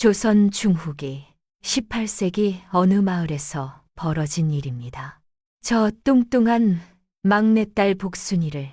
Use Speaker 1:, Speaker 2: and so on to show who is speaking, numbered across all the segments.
Speaker 1: 조선 중후기 18세기 어느 마을에서 벌어진 일입니다. 저 뚱뚱한 막내딸 복순이를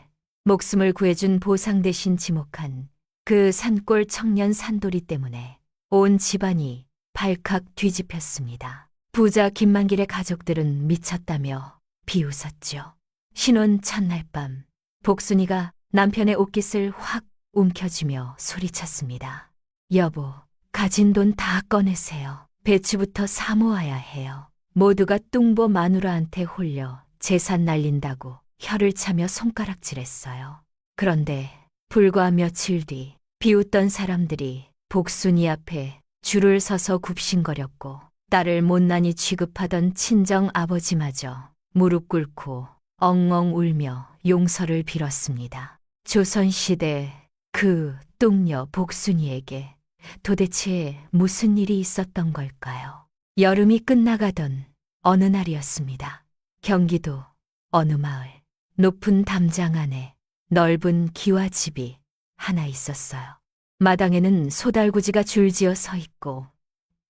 Speaker 1: 목숨을 구해준 보상 대신 지목한 그 산골 청년 산돌이 때문에 온 집안이 발칵 뒤집혔습니다. 부자 김만길의 가족들은 미쳤다며 비웃었죠. 신혼 첫날 밤 복순이가 남편의 옷깃을 확 움켜쥐며 소리쳤습니다. 여보, 가진 돈 다 꺼내세요. 배추부터 사 모아야 해요. 모두가 뚱보 마누라한테 홀려 재산 날린다고 혀를 차며 손가락질했어요. 그런데 불과 며칠 뒤 비웃던 사람들이 복순이 앞에 줄을 서서 굽신거렸고 딸을 못난이 취급하던 친정 아버지마저 무릎 꿇고 엉엉 울며 용서를 빌었습니다. 조선시대 그 뚱녀 복순이에게 도대체 무슨 일이 있었던 걸까요? 여름이 끝나가던 어느 날이었습니다. 경기도 어느 마을, 높은 담장 안에 넓은 기와집이 하나 있었어요. 마당에는 소달구지가 줄지어 서 있고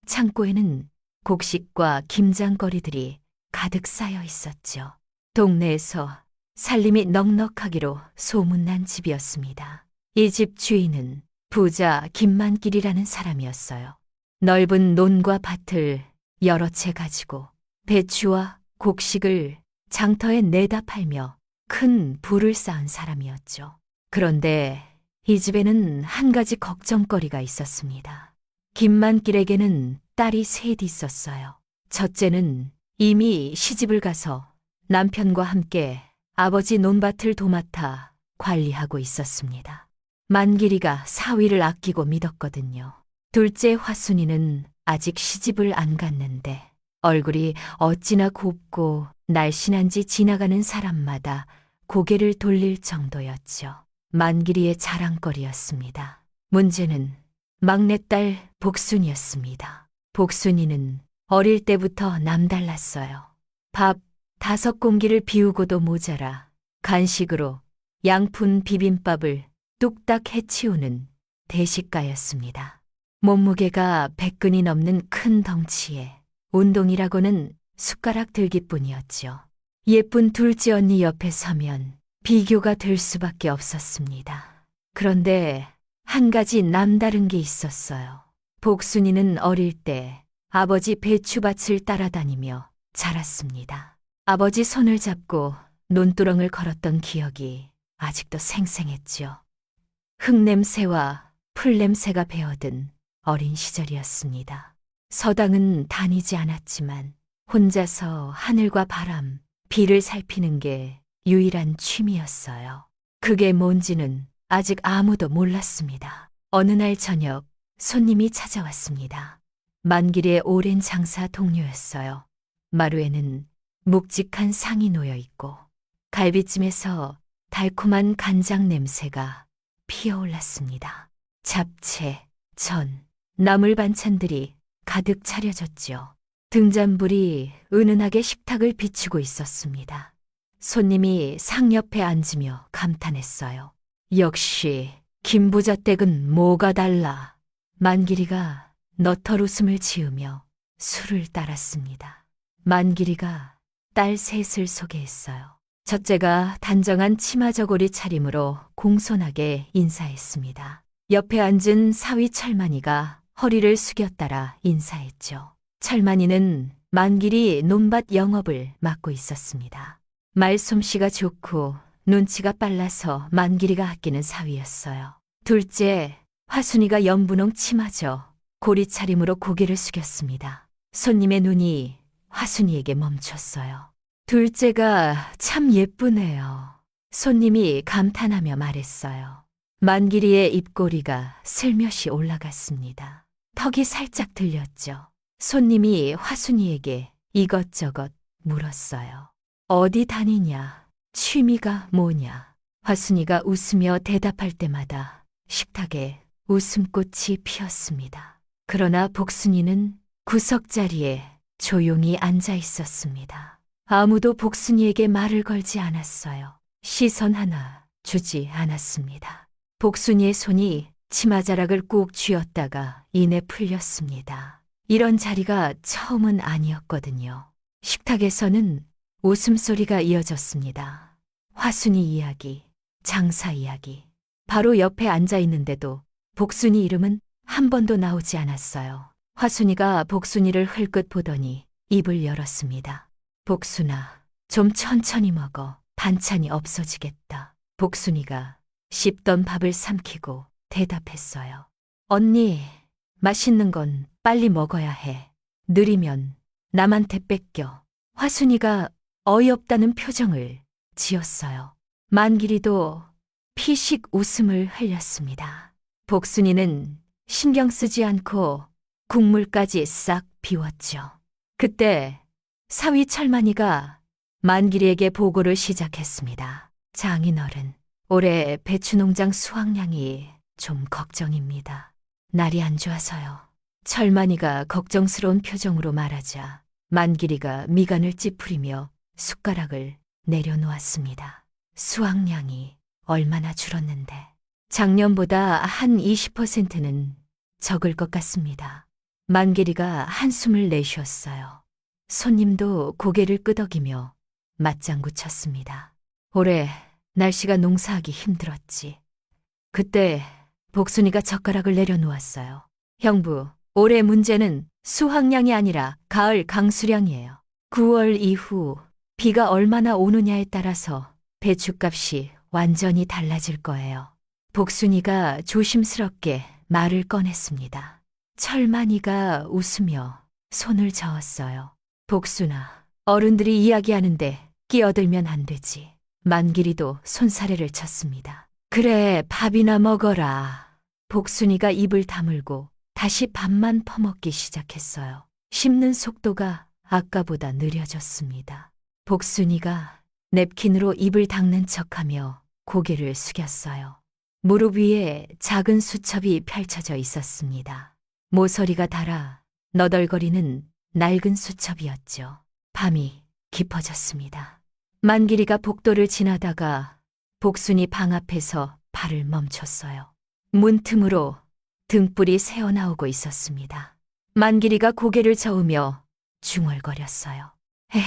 Speaker 1: 창고에는 곡식과 김장거리들이 가득 쌓여 있었죠. 동네에서 살림이 넉넉하기로 소문난 집이었습니다. 이 집 주인은 부자 김만길이라는 사람이었어요. 넓은 논과 밭을 여러 채 가지고 배추와 곡식을 장터에 내다 팔며 큰 부를 쌓은 사람이었죠. 그런데 이 집에는 한 가지 걱정거리가 있었습니다. 김만길에게는 딸이 셋 있었어요. 첫째는 이미 시집을 가서 남편과 함께 아버지 논밭을 도맡아 관리하고 있었습니다. 만길이가 사위를 아끼고 믿었거든요. 둘째 화순이는 아직 시집을 안 갔는데 얼굴이 어찌나 곱고 날씬한지 지나가는 사람마다 고개를 돌릴 정도였죠. 만길이의 자랑거리였습니다. 문제는 막내딸 복순이였습니다. 복순이는 어릴 때부터 남달랐어요. 밥 5공기를 비우고도 모자라 간식으로 양푼 비빔밥을 뚝딱 해치우는 대식가였습니다. 몸무게가 100근이 넘는 큰 덩치에 운동이라고는 숟가락 들기뿐이었죠. 예쁜 둘째 언니 옆에 서면 비교가 될 수밖에 없었습니다. 그런데 한 가지 남다른 게 있었어요. 복순이는 어릴 때 아버지 배추밭을 따라다니며 자랐습니다. 아버지 손을 잡고 논두렁을 걸었던 기억이 아직도 생생했죠. 흙냄새와 풀냄새가 배어든 어린 시절이었습니다. 서당은 다니지 않았지만 혼자서 하늘과 바람, 비를 살피는 게 유일한 취미였어요. 그게 뭔지는 아직 아무도 몰랐습니다. 어느 날 저녁 손님이 찾아왔습니다. 만길이의 오랜 장사 동료였어요. 마루에는 묵직한 상이 놓여 있고 갈비찜에서 달콤한 간장 냄새가 피어올랐습니다. 잡채, 전, 나물 반찬들이 가득 차려졌죠. 등잔불이 은은하게 식탁을 비추고 있었습니다. 손님이 상 옆에 앉으며 감탄했어요. 역시 김부자 댁은 뭐가 달라. 만길이가 너털 웃음을 지으며 술을 따랐습니다. 만길이가 딸 셋을 소개했어요. 첫째가 단정한 치마 저고리 차림으로 공손하게 인사했습니다. 옆에 앉은 사위 철만이가 허리를 숙여 따라 인사했죠. 철만이는 만길이 논밭 영업을 맡고 있었습니다. 말솜씨가 좋고 눈치가 빨라서 만길이가 아끼는 사위였어요. 둘째, 화순이가 연분홍 치마저 고리 차림으로 고개를 숙였습니다. 손님의 눈이 화순이에게 멈췄어요. 둘째가 참 예쁘네요. 손님이 감탄하며 말했어요. 만길이의 입꼬리가 슬며시 올라갔습니다. 턱이 살짝 들렸죠. 손님이 화순이에게 이것저것 물었어요. 어디 다니냐? 취미가 뭐냐? 화순이가 웃으며 대답할 때마다 식탁에 웃음꽃이 피었습니다. 그러나 복순이는 구석자리에 조용히 앉아 있었습니다. 아무도 복순이에게 말을 걸지 않았어요. 시선 하나 주지 않았습니다. 복순이의 손이 치마자락을 꾹 쥐었다가 이내 풀렸습니다. 이런 자리가 처음은 아니었거든요. 식탁에서는 웃음소리가 이어졌습니다. 화순이 이야기, 장사 이야기. 바로 옆에 앉아 있는데도 복순이 이름은 한 번도 나오지 않았어요. 화순이가 복순이를 흘끗 보더니 입을 열었습니다. 복순아, 좀 천천히 먹어. 반찬이 없어지겠다. 복순이가 씹던 밥을 삼키고 대답했어요. 언니, 맛있는 건 빨리 먹어야 해. 느리면 남한테 뺏겨. 화순이가 어이없다는 표정을 지었어요. 만길이도 피식 웃음을 흘렸습니다. 복순이는 신경 쓰지 않고 국물까지 싹 비웠죠. 그때 사위 철만이가 만길이에게 보고를 시작했습니다. 장인어른, 올해 배추농장 수확량이 좀 걱정입니다. 날이 안 좋아서요. 철만이가 걱정스러운 표정으로 말하자 만길이가 미간을 찌푸리며 숟가락을 내려놓았습니다. 수확량이 얼마나 줄었는데 작년보다 한 20%는 적을 것 같습니다. 만길이가 한숨을 내쉬었어요. 손님도 고개를 끄덕이며 맞장구 쳤습니다. 올해 날씨가 농사하기 힘들었지. 그때 복순이가 젓가락을 내려놓았어요. 형부, 올해 문제는 수확량이 아니라 가을 강수량이에요. 9월 이후 비가 얼마나 오느냐에 따라서 배춧값이 완전히 달라질 거예요. 복순이가 조심스럽게 말을 꺼냈습니다. 철만이가 웃으며 손을 저었어요. 복순아, 어른들이 이야기하는데 끼어들면 안 되지. 만길이도 손사래를 쳤습니다. 그래, 밥이나 먹어라. 복순이가 입을 다물고 다시 밥만 퍼먹기 시작했어요. 씹는 속도가 아까보다 느려졌습니다. 복순이가 냅킨으로 입을 닦는 척하며 고개를 숙였어요. 무릎 위에 작은 수첩이 펼쳐져 있었습니다. 모서리가 닳아 너덜거리는 낡은 수첩이었죠. 밤이 깊어졌습니다. 만길이가 복도를 지나다가 복순이 방 앞에서 발을 멈췄어요. 문틈으로 등불이 새어나오고 있었습니다. 만길이가 고개를 저으며 중얼거렸어요. 에휴,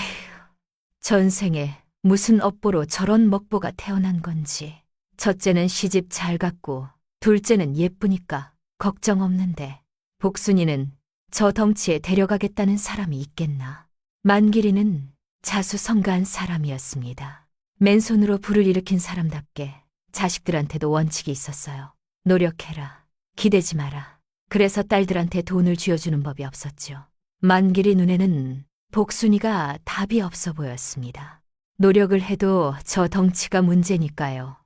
Speaker 1: 전생에 무슨 업보로 저런 먹보가 태어난 건지. 첫째는 시집 잘 갔고 둘째는 예쁘니까 걱정 없는데 복순이는 저 덩치에 데려가겠다는 사람이 있겠나. 만길이는 자수성가한 사람이었습니다. 맨손으로 불을 일으킨 사람답게 자식들한테도 원칙이 있었어요. 노력해라. 기대지 마라. 그래서 딸들한테 돈을 쥐어주는 법이 없었죠. 만길이 눈에는 복순이가 답이 없어 보였습니다. 노력을 해도 저 덩치가 문제니까요.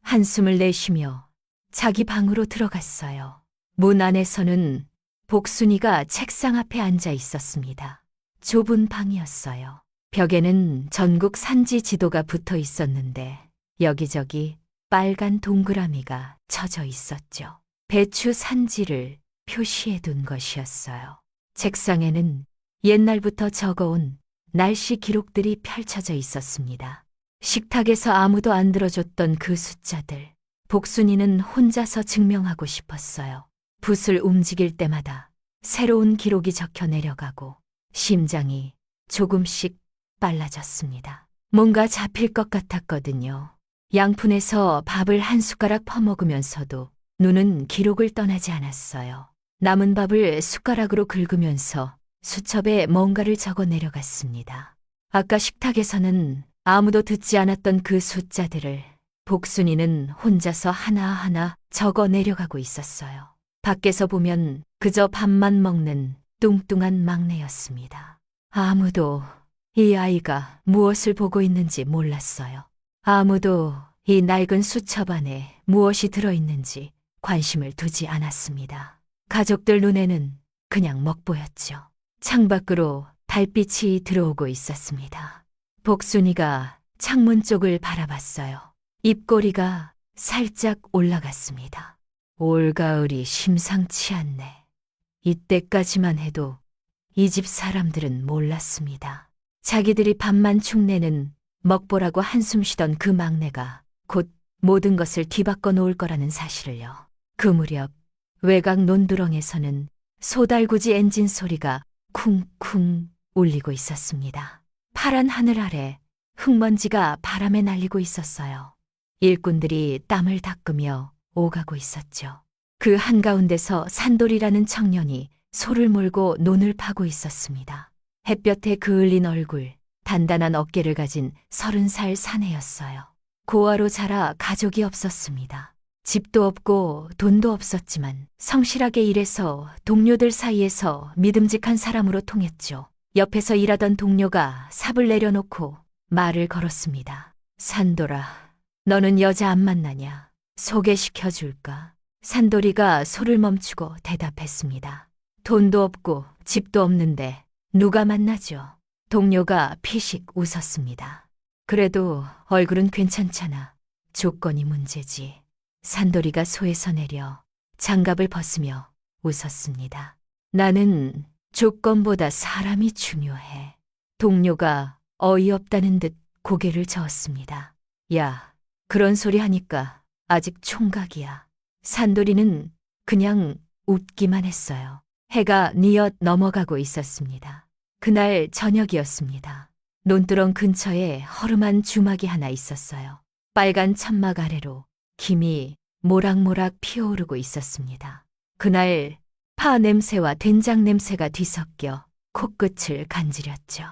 Speaker 1: 한숨을 내쉬며 자기 방으로 들어갔어요. 문 안에서는 복순이가 책상 앞에 앉아 있었습니다. 좁은 방이었어요. 벽에는 전국 산지 지도가 붙어 있었는데 여기저기 빨간 동그라미가 쳐져 있었죠. 배추 산지를 표시해 둔 것이었어요. 책상에는 옛날부터 적어온 날씨 기록들이 펼쳐져 있었습니다. 식탁에서 아무도 안 들어줬던 그 숫자들. 복순이는 혼자서 증명하고 싶었어요. 붓을 움직일 때마다 새로운 기록이 적혀 내려가고 심장이 조금씩 빨라졌습니다. 뭔가 잡힐 것 같았거든요. 양푼에서 밥을 한 숟가락 퍼먹으면서도 눈은 기록을 떠나지 않았어요. 남은 밥을 숟가락으로 긁으면서 수첩에 뭔가를 적어 내려갔습니다. 아까 식탁에서는 아무도 듣지 않았던 그 숫자들을 복순이는 혼자서 하나하나 적어 내려가고 있었어요. 밖에서 보면 그저 밥만 먹는 뚱뚱한 막내였습니다. 아무도 이 아이가 무엇을 보고 있는지 몰랐어요. 아무도 이 낡은 수첩 안에 무엇이 들어있는지 관심을 두지 않았습니다. 가족들 눈에는 그냥 먹보였죠. 창밖으로 달빛이 들어오고 있었습니다. 복순이가 창문 쪽을 바라봤어요. 입꼬리가 살짝 올라갔습니다. 올가을이 심상치 않네. 이때까지만 해도 이 집 사람들은 몰랐습니다. 자기들이 밥만 축내는 먹보라고 한숨 쉬던 그 막내가 곧 모든 것을 뒤바꿔 놓을 거라는 사실을요. 그 무렵 외곽 논두렁에서는 소달구지 엔진 소리가 쿵쿵 울리고 있었습니다. 파란 하늘 아래 흙먼지가 바람에 날리고 있었어요. 일꾼들이 땀을 닦으며 오가고 있었죠. 그 한가운데서 산돌이라는 청년이 소를 몰고 논을 파고 있었습니다. 햇볕에 그을린 얼굴, 단단한 어깨를 가진 30살 사내였어요. 고아로 자라 가족이 없었습니다. 집도 없고 돈도 없었지만 성실하게 일해서 동료들 사이에서 믿음직한 사람으로 통했죠. 옆에서 일하던 동료가 삽을 내려놓고 말을 걸었습니다. 산돌아, 너는 여자 안 만나냐? 소개시켜줄까? 산돌이가 소를 멈추고 대답했습니다. 돈도 없고 집도 없는데 누가 만나죠? 동료가 피식 웃었습니다. 그래도 얼굴은 괜찮잖아. 조건이 문제지. 산돌이가 소에서 내려 장갑을 벗으며 웃었습니다. 나는 조건보다 사람이 중요해. 동료가 어이없다는 듯 고개를 저었습니다. 야, 그런 소리 하니까 아직 총각이야. 산돌이는 그냥 웃기만 했어요. 해가 뉘엿 넘어가고 있었습니다. 그날 저녁이었습니다. 논두렁 근처에 허름한 주막이 하나 있었어요. 빨간 천막 아래로 김이 모락모락 피어오르고 있었습니다. 그날 파 냄새와 된장 냄새가 뒤섞여 코끝을 간지렸죠.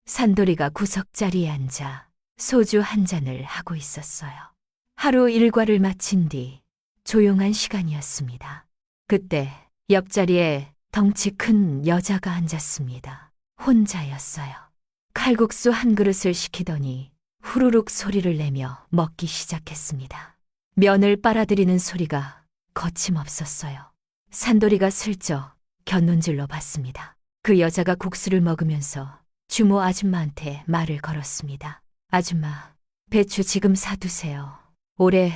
Speaker 1: 산돌이가 구석자리에 앉아 소주 한 잔을 하고 있었어요. 하루 일과를 마친 뒤 조용한 시간이었습니다. 그때 옆자리에 덩치 큰 여자가 앉았습니다. 혼자였어요. 칼국수 한 그릇을 시키더니 후루룩 소리를 내며 먹기 시작했습니다. 면을 빨아들이는 소리가 거침없었어요. 산돌이가 슬쩍 곁눈질로 봤습니다. 그 여자가 국수를 먹으면서 주모 아줌마한테 말을 걸었습니다. 아줌마, 배추 지금 사두세요. 올해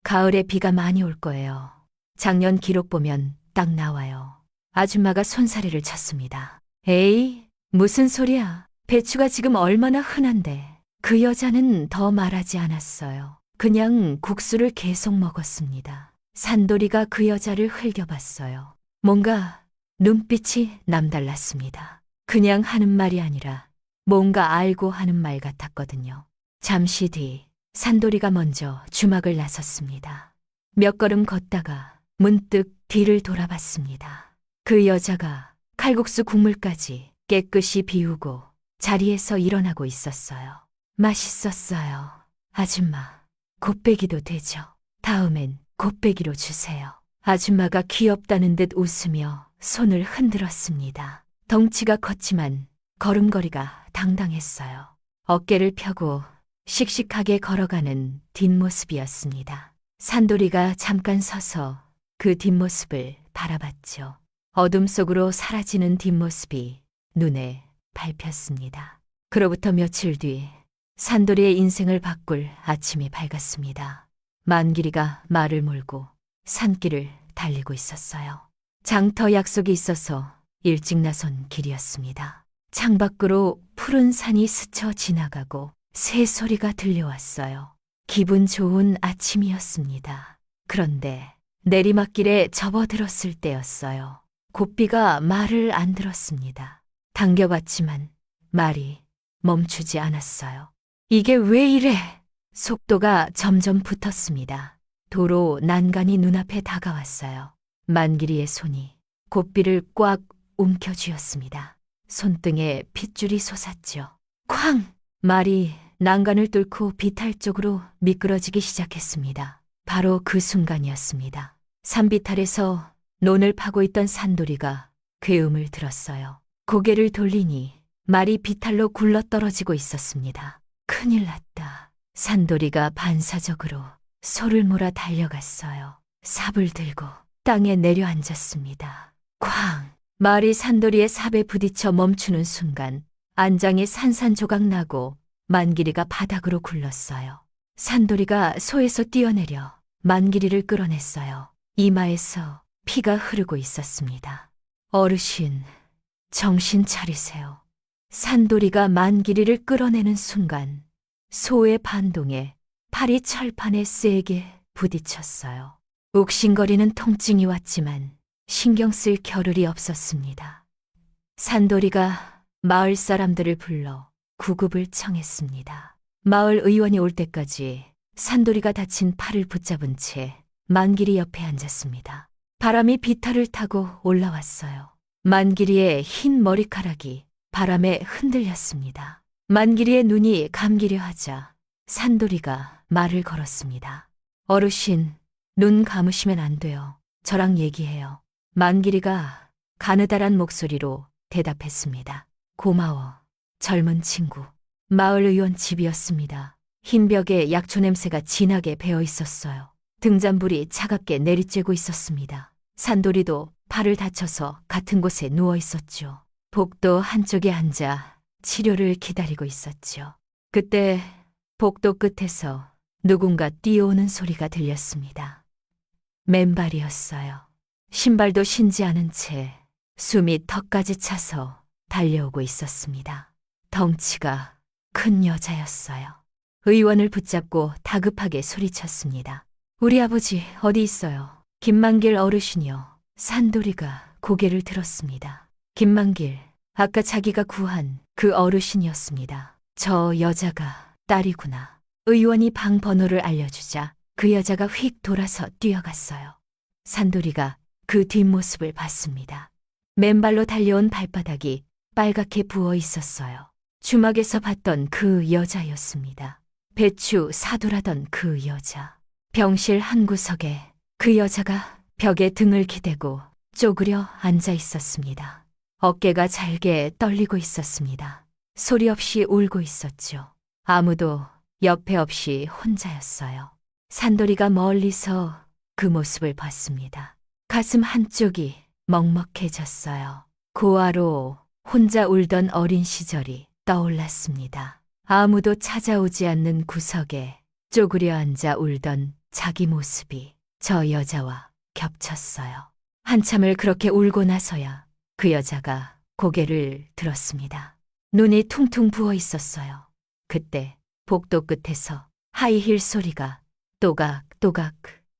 Speaker 1: 가을에 비가 많이 올 거예요. 작년 기록 보면 딱 나와요. 아줌마가 손사래를 쳤습니다. 에이, 무슨 소리야. 배추가 지금 얼마나 흔한데. 그 여자는 더 말하지 않았어요. 그냥 국수를 계속 먹었습니다. 산돌이가 그 여자를 흘겨봤어요. 뭔가 눈빛이 남달랐습니다. 그냥 하는 말이 아니라 뭔가 알고 하는 말 같았거든요. 잠시 뒤 산돌이가 먼저 주막을 나섰습니다. 몇 걸음 걷다가 문득 뒤를 돌아봤습니다. 그 여자가 칼국수 국물까지 깨끗이 비우고 자리에서 일어나고 있었어요. 맛있었어요. 아줌마, 곱빼기도 되죠. 다음엔 곱빼기로 주세요. 아줌마가 귀엽다는 듯 웃으며 손을 흔들었습니다. 덩치가 컸지만 걸음걸이가 당당했어요. 어깨를 펴고 씩씩하게 걸어가는 뒷모습이었습니다. 산돌이가 잠깐 서서 그 뒷모습을 바라봤죠. 어둠 속으로 사라지는 뒷모습이 눈에 밟혔습니다. 그로부터 며칠 뒤 산돌이의 인생을 바꿀 아침이 밝았습니다. 만길이가 말을 몰고 산길을 달리고 있었어요. 장터 약속이 있어서 일찍 나선 길이었습니다. 창밖으로 푸른 산이 스쳐 지나가고 새소리가 들려왔어요. 기분 좋은 아침이었습니다. 그런데 내리막길에 접어들었을 때였어요. 고삐가 말을 안 들었습니다. 당겨봤지만 말이 멈추지 않았어요. 이게 왜 이래? 속도가 점점 붙었습니다. 도로 난간이 눈앞에 다가왔어요. 만길이의 손이 고삐를 꽉 움켜쥐었습니다. 손등에 핏줄이 솟았죠. 쾅! 말이 난간을 뚫고 비탈 쪽으로 미끄러지기 시작했습니다. 바로 그 순간이었습니다. 산비탈에서 논을 파고 있던 산돌이가 괴음을 들었어요. 고개를 돌리니 말이 비탈로 굴러떨어지고 있었습니다. 큰일 났다. 산돌이가 반사적으로 소를 몰아 달려갔어요. 삽을 들고 땅에 내려앉았습니다. 쾅! 말이 산돌이의 삽에 부딪혀 멈추는 순간 안장이 산산조각 나고 만길이가 바닥으로 굴렀어요. 산돌이가 소에서 뛰어내려 만길이를 끌어냈어요. 이마에서 피가 흐르고 있었습니다. 어르신, 정신 차리세요. 산돌이가 만길이를 끌어내는 순간 소의 반동에 팔이 철판에 세게 부딪혔어요. 욱신거리는 통증이 왔지만 신경 쓸 겨를이 없었습니다. 산돌이가 마을 사람들을 불러 구급을 청했습니다. 마을 의원이 올 때까지 산돌이가 다친 팔을 붙잡은 채 만길이 옆에 앉았습니다. 바람이 비탈을 타고 올라왔어요. 만길이의 흰 머리카락이 바람에 흔들렸습니다. 만길이의 눈이 감기려 하자 산돌이가 말을 걸었습니다. 어르신, 눈 감으시면 안 돼요. 저랑 얘기해요. 만길이가 가느다란 목소리로 대답했습니다. 고마워, 젊은 친구. 마을 의원 집이었습니다. 흰 벽에 약초 냄새가 진하게 배어 있었어요. 등잔불이 차갑게 내리쬐고 있었습니다. 산돌이도 팔을 다쳐서 같은 곳에 누워 있었죠. 복도 한쪽에 앉아 치료를 기다리고 있었죠. 그때 복도 끝에서 누군가 뛰어오는 소리가 들렸습니다. 맨발이었어요. 신발도 신지 않은 채 숨이 턱까지 차서 달려오고 있었습니다. 덩치가 큰 여자였어요. 의원을 붙잡고 다급하게 소리쳤습니다. 우리 아버지 어디 있어요? 김만길 어르신이요. 산돌이가 고개를 들었습니다. 김만길, 아까 자기가 구한 그 어르신이었습니다. 저 여자가 딸이구나. 의원이 방 번호를 알려주자 그 여자가 휙 돌아서 뛰어갔어요. 산돌이가 그 뒷모습을 봤습니다. 맨발로 달려온 발바닥이 빨갛게 부어 있었어요. 주막에서 봤던 그 여자였습니다. 배추 사두라던 그 여자. 병실 한 구석에 그 여자가 벽에 등을 기대고 쪼그려 앉아 있었습니다. 어깨가 잘게 떨리고 있었습니다. 소리 없이 울고 있었죠. 아무도 옆에 없이 혼자였어요. 산돌이가 멀리서 그 모습을 봤습니다. 가슴 한쪽이 먹먹해졌어요. 고아로 혼자 울던 어린 시절이 떠올랐습니다. 아무도 찾아오지 않는 구석에 쪼그려 앉아 울던 자기 모습이 저 여자와 겹쳤어요. 한참을 그렇게 울고 나서야 그 여자가 고개를 들었습니다. 눈이 퉁퉁 부어 있었어요. 그때 복도 끝에서 하이힐 소리가 또각또각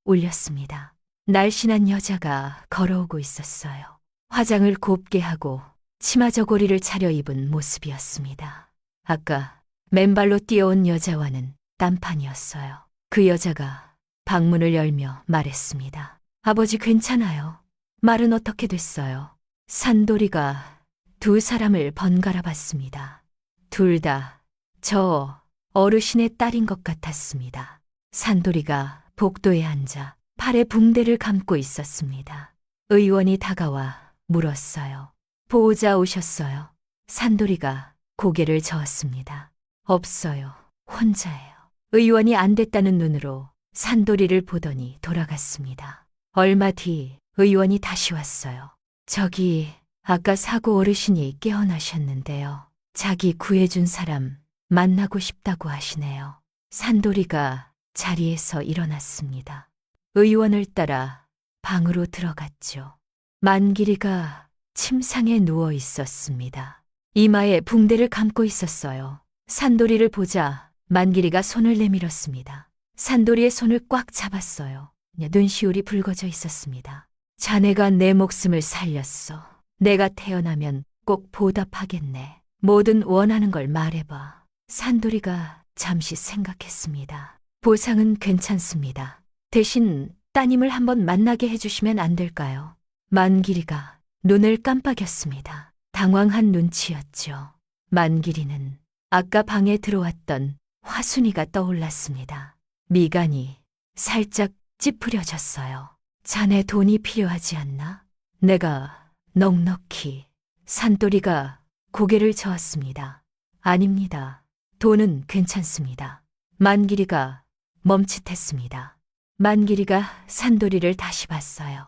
Speaker 1: 울렸습니다. 날씬한 여자가 걸어오고 있었어요. 화장을 곱게 하고 치마 저고리를 차려입은 모습이었습니다. 아까 맨발로 뛰어온 여자와는 딴판이었어요. 그 여자가 방문을 열며 말했습니다. 아버지 괜찮아요. 말은 어떻게 됐어요? 산돌이가 두 사람을 번갈아 봤습니다. 둘 다 저 어르신의 딸인 것 같았습니다. 산돌이가 복도에 앉아 팔에 붕대를 감고 있었습니다. 의원이 다가와 물었어요. 보호자 오셨어요? 산돌이가 고개를 저었습니다. 없어요. 혼자예요. 의원이 안 됐다는 눈으로 산돌이를 보더니 돌아갔습니다. 얼마 뒤 의원이 다시 왔어요. 저기 아까 사고 어르신이 깨어나셨는데요. 자기 구해준 사람 만나고 싶다고 하시네요. 산돌이가 자리에서 일어났습니다. 의원을 따라 방으로 들어갔죠. 만길이가 침상에 누워 있었습니다. 이마에 붕대를 감고 있었어요. 산돌이를 보자 만길이가 손을 내밀었습니다. 산돌이의 손을 꽉 잡았어요. 눈시울이 붉어져 있었습니다. 자네가 내 목숨을 살렸어. 내가 태어나면 꼭 보답하겠네. 뭐든 원하는 걸 말해봐. 산돌이가 잠시 생각했습니다. 보상은 괜찮습니다. 대신 따님을 한번 만나게 해주시면 안 될까요? 만길이가 눈을 깜빡였습니다. 당황한 눈치였죠. 만길이는 아까 방에 들어왔던 화순이가 떠올랐습니다. 미간이 살짝 찌푸려졌어요. 자네 돈이 필요하지 않나? 내가 넉넉히. 산돌이가 고개를 저었습니다. 아닙니다. 돈은 괜찮습니다. 만길이가 멈칫했습니다. 만길이가 산돌이를 다시 봤어요.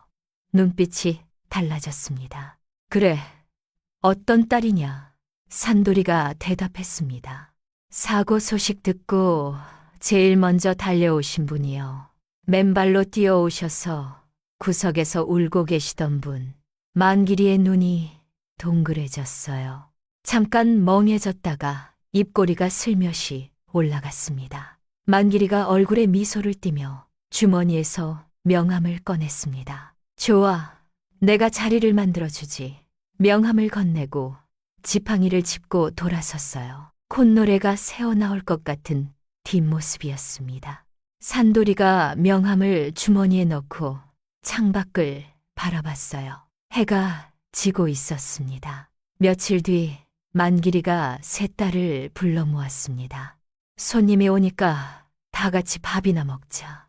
Speaker 1: 눈빛이 달라졌습니다. 그래, 어떤 딸이냐? 산돌이가 대답했습니다. 사고 소식 듣고 제일 먼저 달려오신 분이요. 맨발로 뛰어오셔서 구석에서 울고 계시던 분. 만길이의 눈이 동그래졌어요. 잠깐 멍해졌다가 입꼬리가 슬며시 올라갔습니다. 만길이가 얼굴에 미소를 띠며 주머니에서 명함을 꺼냈습니다. 좋아. 내가 자리를 만들어주지. 명함을 건네고 지팡이를 짚고 돌아섰어요. 콧노래가 새어나올 것 같은 뒷모습이었습니다. 산돌이가 명함을 주머니에 넣고 창밖을 바라봤어요. 해가 지고 있었습니다. 며칠 뒤 만길이가 세 딸을 불러 모았습니다. 손님이 오니까 다 같이 밥이나 먹자.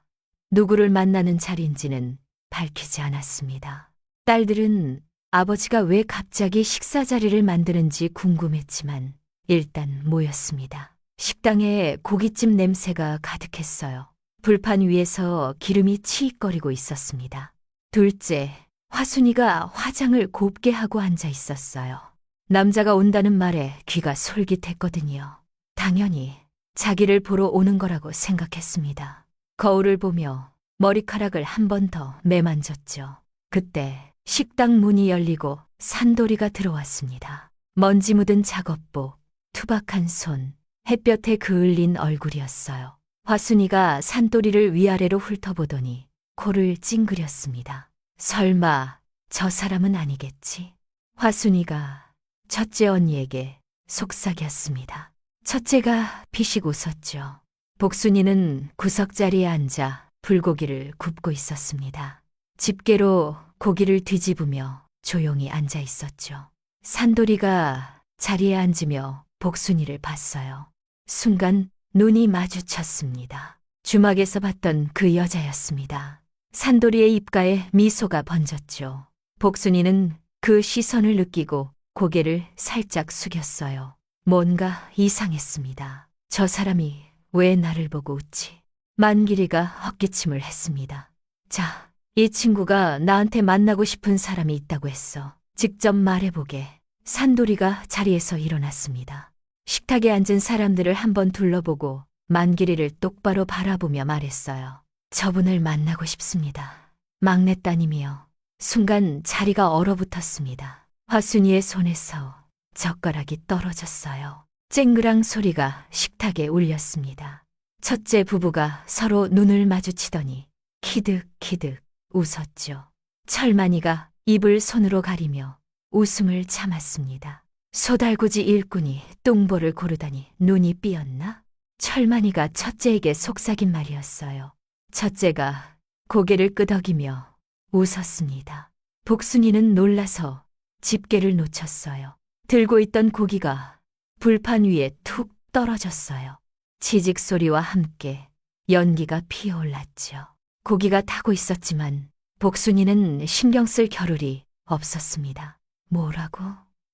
Speaker 1: 누구를 만나는 자리인지는 밝히지 않았습니다. 딸들은 아버지가 왜 갑자기 식사 자리를 만드는지 궁금했지만 일단 모였습니다. 식당에 고깃집 냄새가 가득했어요. 불판 위에서 기름이 치익거리고 있었습니다. 둘째, 화순이가 화장을 곱게 하고 앉아 있었어요. 남자가 온다는 말에 귀가 솔깃했거든요. 당연히 자기를 보러 오는 거라고 생각했습니다. 거울을 보며 머리카락을 한 번 더 매만졌죠. 그때 식당 문이 열리고 산돌이가 들어왔습니다. 먼지 묻은 작업복, 투박한 손, 햇볕에 그을린 얼굴이었어요. 화순이가 산돌이를 위아래로 훑어보더니 코를 찡그렸습니다. 설마 저 사람은 아니겠지? 화순이가 첫째 언니에게 속삭였습니다. 첫째가 비식 웃었죠. 복순이는 구석자리에 앉아 불고기를 굽고 있었습니다. 집게로 고기를 뒤집으며 조용히 앉아 있었죠. 산돌이가 자리에 앉으며 복순이를 봤어요. 순간 눈이 마주쳤습니다. 주막에서 봤던 그 여자였습니다. 산돌이의 입가에 미소가 번졌죠. 복순이는 그 시선을 느끼고 고개를 살짝 숙였어요. 뭔가 이상했습니다. 저 사람이 왜 나를 보고 웃지? 만길이가 헛기침을 했습니다. 자, 이 친구가 나한테 만나고 싶은 사람이 있다고 했어. 직접 말해보게. 산돌이가 자리에서 일어났습니다. 식탁에 앉은 사람들을 한번 둘러보고 만길이를 똑바로 바라보며 말했어요. 저분을 만나고 싶습니다. 막내 따님이요. 순간 자리가 얼어붙었습니다. 화순이의 손에서 젓가락이 떨어졌어요. 쨍그랑 소리가 식탁에 울렸습니다. 첫째 부부가 서로 눈을 마주치더니 키득키득 웃었죠. 철만이가 입을 손으로 가리며 웃음을 참았습니다. 소달구지 일꾼이 뚱보를 고르다니 눈이 삐었나? 철만이가 첫째에게 속삭인 말이었어요. 첫째가 고개를 끄덕이며 웃었습니다. 복순이는 놀라서 집게를 놓쳤어요. 들고 있던 고기가 불판 위에 툭 떨어졌어요. 치직 소리와 함께 연기가 피어올랐죠. 고기가 타고 있었지만 복순이는 신경 쓸 겨를이 없었습니다. 뭐라고?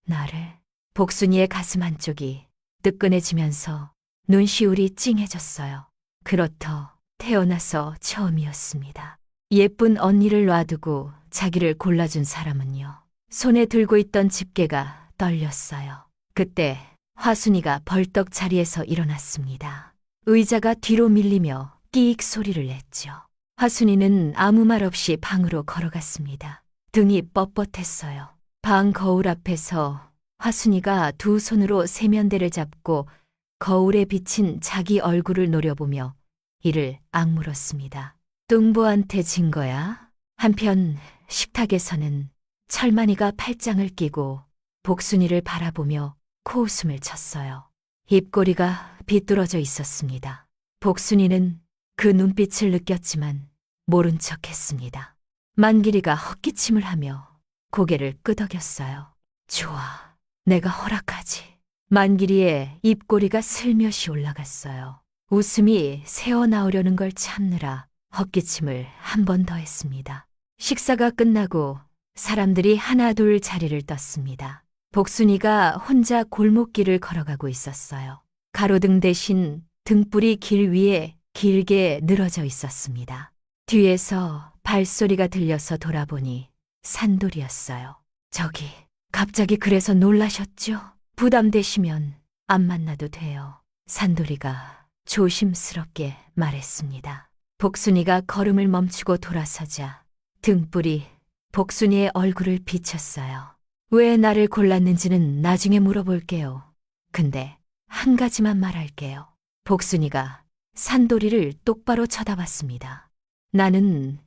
Speaker 1: 나를? 복순이의 가슴 한쪽이 뜨끈해지면서 눈시울이 찡해졌어요. 그렇더 태어나서 처음이었습니다. 예쁜 언니를 놔두고 자기를 골라준 사람은요. 손에 들고 있던 집게가 떨렸어요. 그때 화순이가 벌떡 자리에서 일어났습니다. 의자가 뒤로 밀리며 끼익 소리를 냈죠. 화순이는 아무 말 없이 방으로 걸어갔습니다. 등이 뻣뻣했어요. 방 거울 앞에서 화순이가 두 손으로 세면대를 잡고 거울에 비친 자기 얼굴을 노려보며 이를 악물었습니다. 뚱보한테 진 거야? 한편 식탁에서는 철만이가 팔짱을 끼고 복순이를 바라보며 코웃음을 쳤어요. 입꼬리가 비뚤어져 있었습니다. 복순이는 그 눈빛을 느꼈지만 모른 척했습니다. 만길이가 헛기침을 하며 고개를 끄덕였어요. 좋아, 내가 허락하지. 만길이의 입꼬리가 슬며시 올라갔어요. 웃음이 새어나오려는 걸 참느라 헛기침을 한 번 더 했습니다. 식사가 끝나고 사람들이 하나둘 자리를 떴습니다. 복순이가 혼자 골목길을 걸어가고 있었어요. 가로등 대신 등불이 길 위에 길게 늘어져 있었습니다. 뒤에서 발소리가 들려서 돌아보니 산돌이었어요. 저기, 갑자기 그래서 놀라셨죠? 부담되시면 안 만나도 돼요. 산돌이가 조심스럽게 말했습니다. 복순이가 걸음을 멈추고 돌아서자 등불이 복순이의 얼굴을 비쳤어요. 왜 나를 골랐는지는 나중에 물어볼게요. 근데 한 가지만 말할게요. 복순이가 산돌이를 똑바로 쳐다봤습니다. 나는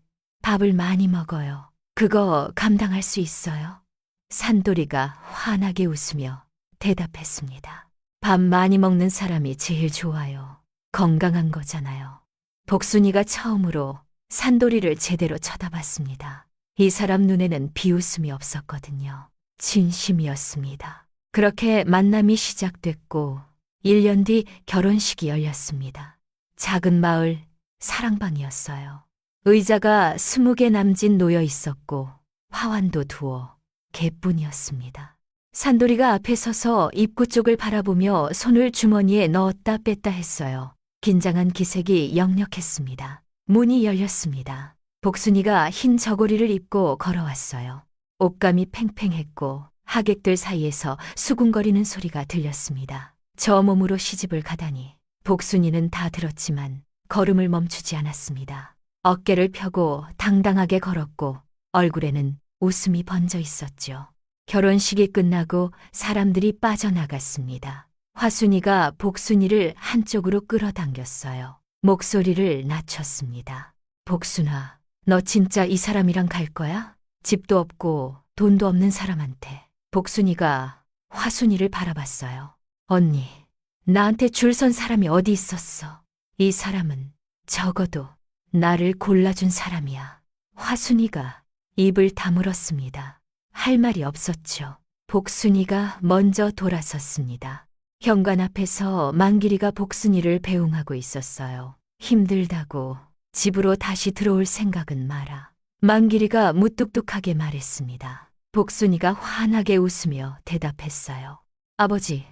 Speaker 1: 밥을 많이 먹어요. 그거 감당할 수 있어요? 산돌이가 환하게 웃으며 대답했습니다. 밥 많이 먹는 사람이 제일 좋아요. 건강한 거잖아요. 복순이가 처음으로 산돌이를 제대로 쳐다봤습니다. 이 사람 눈에는 비웃음이 없었거든요. 진심이었습니다. 그렇게 만남이 시작됐고 1년 뒤 결혼식이 열렸습니다. 작은 마을 사랑방이었어요. 의자가 20개 남짓 놓여 있었고 화환도 두어 개뿐이었습니다. 산돌이가 앞에 서서 입구 쪽을 바라보며 손을 주머니에 넣었다 뺐다 했어요. 긴장한 기색이 역력했습니다. 문이 열렸습니다. 복순이가 흰 저고리를 입고 걸어왔어요. 옷감이 팽팽했고 하객들 사이에서 수군거리는 소리가 들렸습니다. 저 몸으로 시집을 가다니. 복순이는 다 들었지만 걸음을 멈추지 않았습니다. 어깨를 펴고 당당하게 걸었고 얼굴에는 웃음이 번져 있었죠. 결혼식이 끝나고 사람들이 빠져나갔습니다. 화순이가 복순이를 한쪽으로 끌어당겼어요. 목소리를 낮췄습니다. 복순아, 너 진짜 이 사람이랑 갈 거야? 집도 없고 돈도 없는 사람한테. 복순이가 화순이를 바라봤어요. 언니, 나한테 줄 선 사람이 어디 있었어? 이 사람은 적어도 나를 골라준 사람이야. 화순이가 입을 다물었습니다. 할 말이 없었죠. 복순이가 먼저 돌아섰습니다. 현관 앞에서 만길이가 복순이를 배웅하고 있었어요. 힘들다고 집으로 다시 들어올 생각은 마라. 만길이가 무뚝뚝하게 말했습니다. 복순이가 환하게 웃으며 대답했어요. 아버지,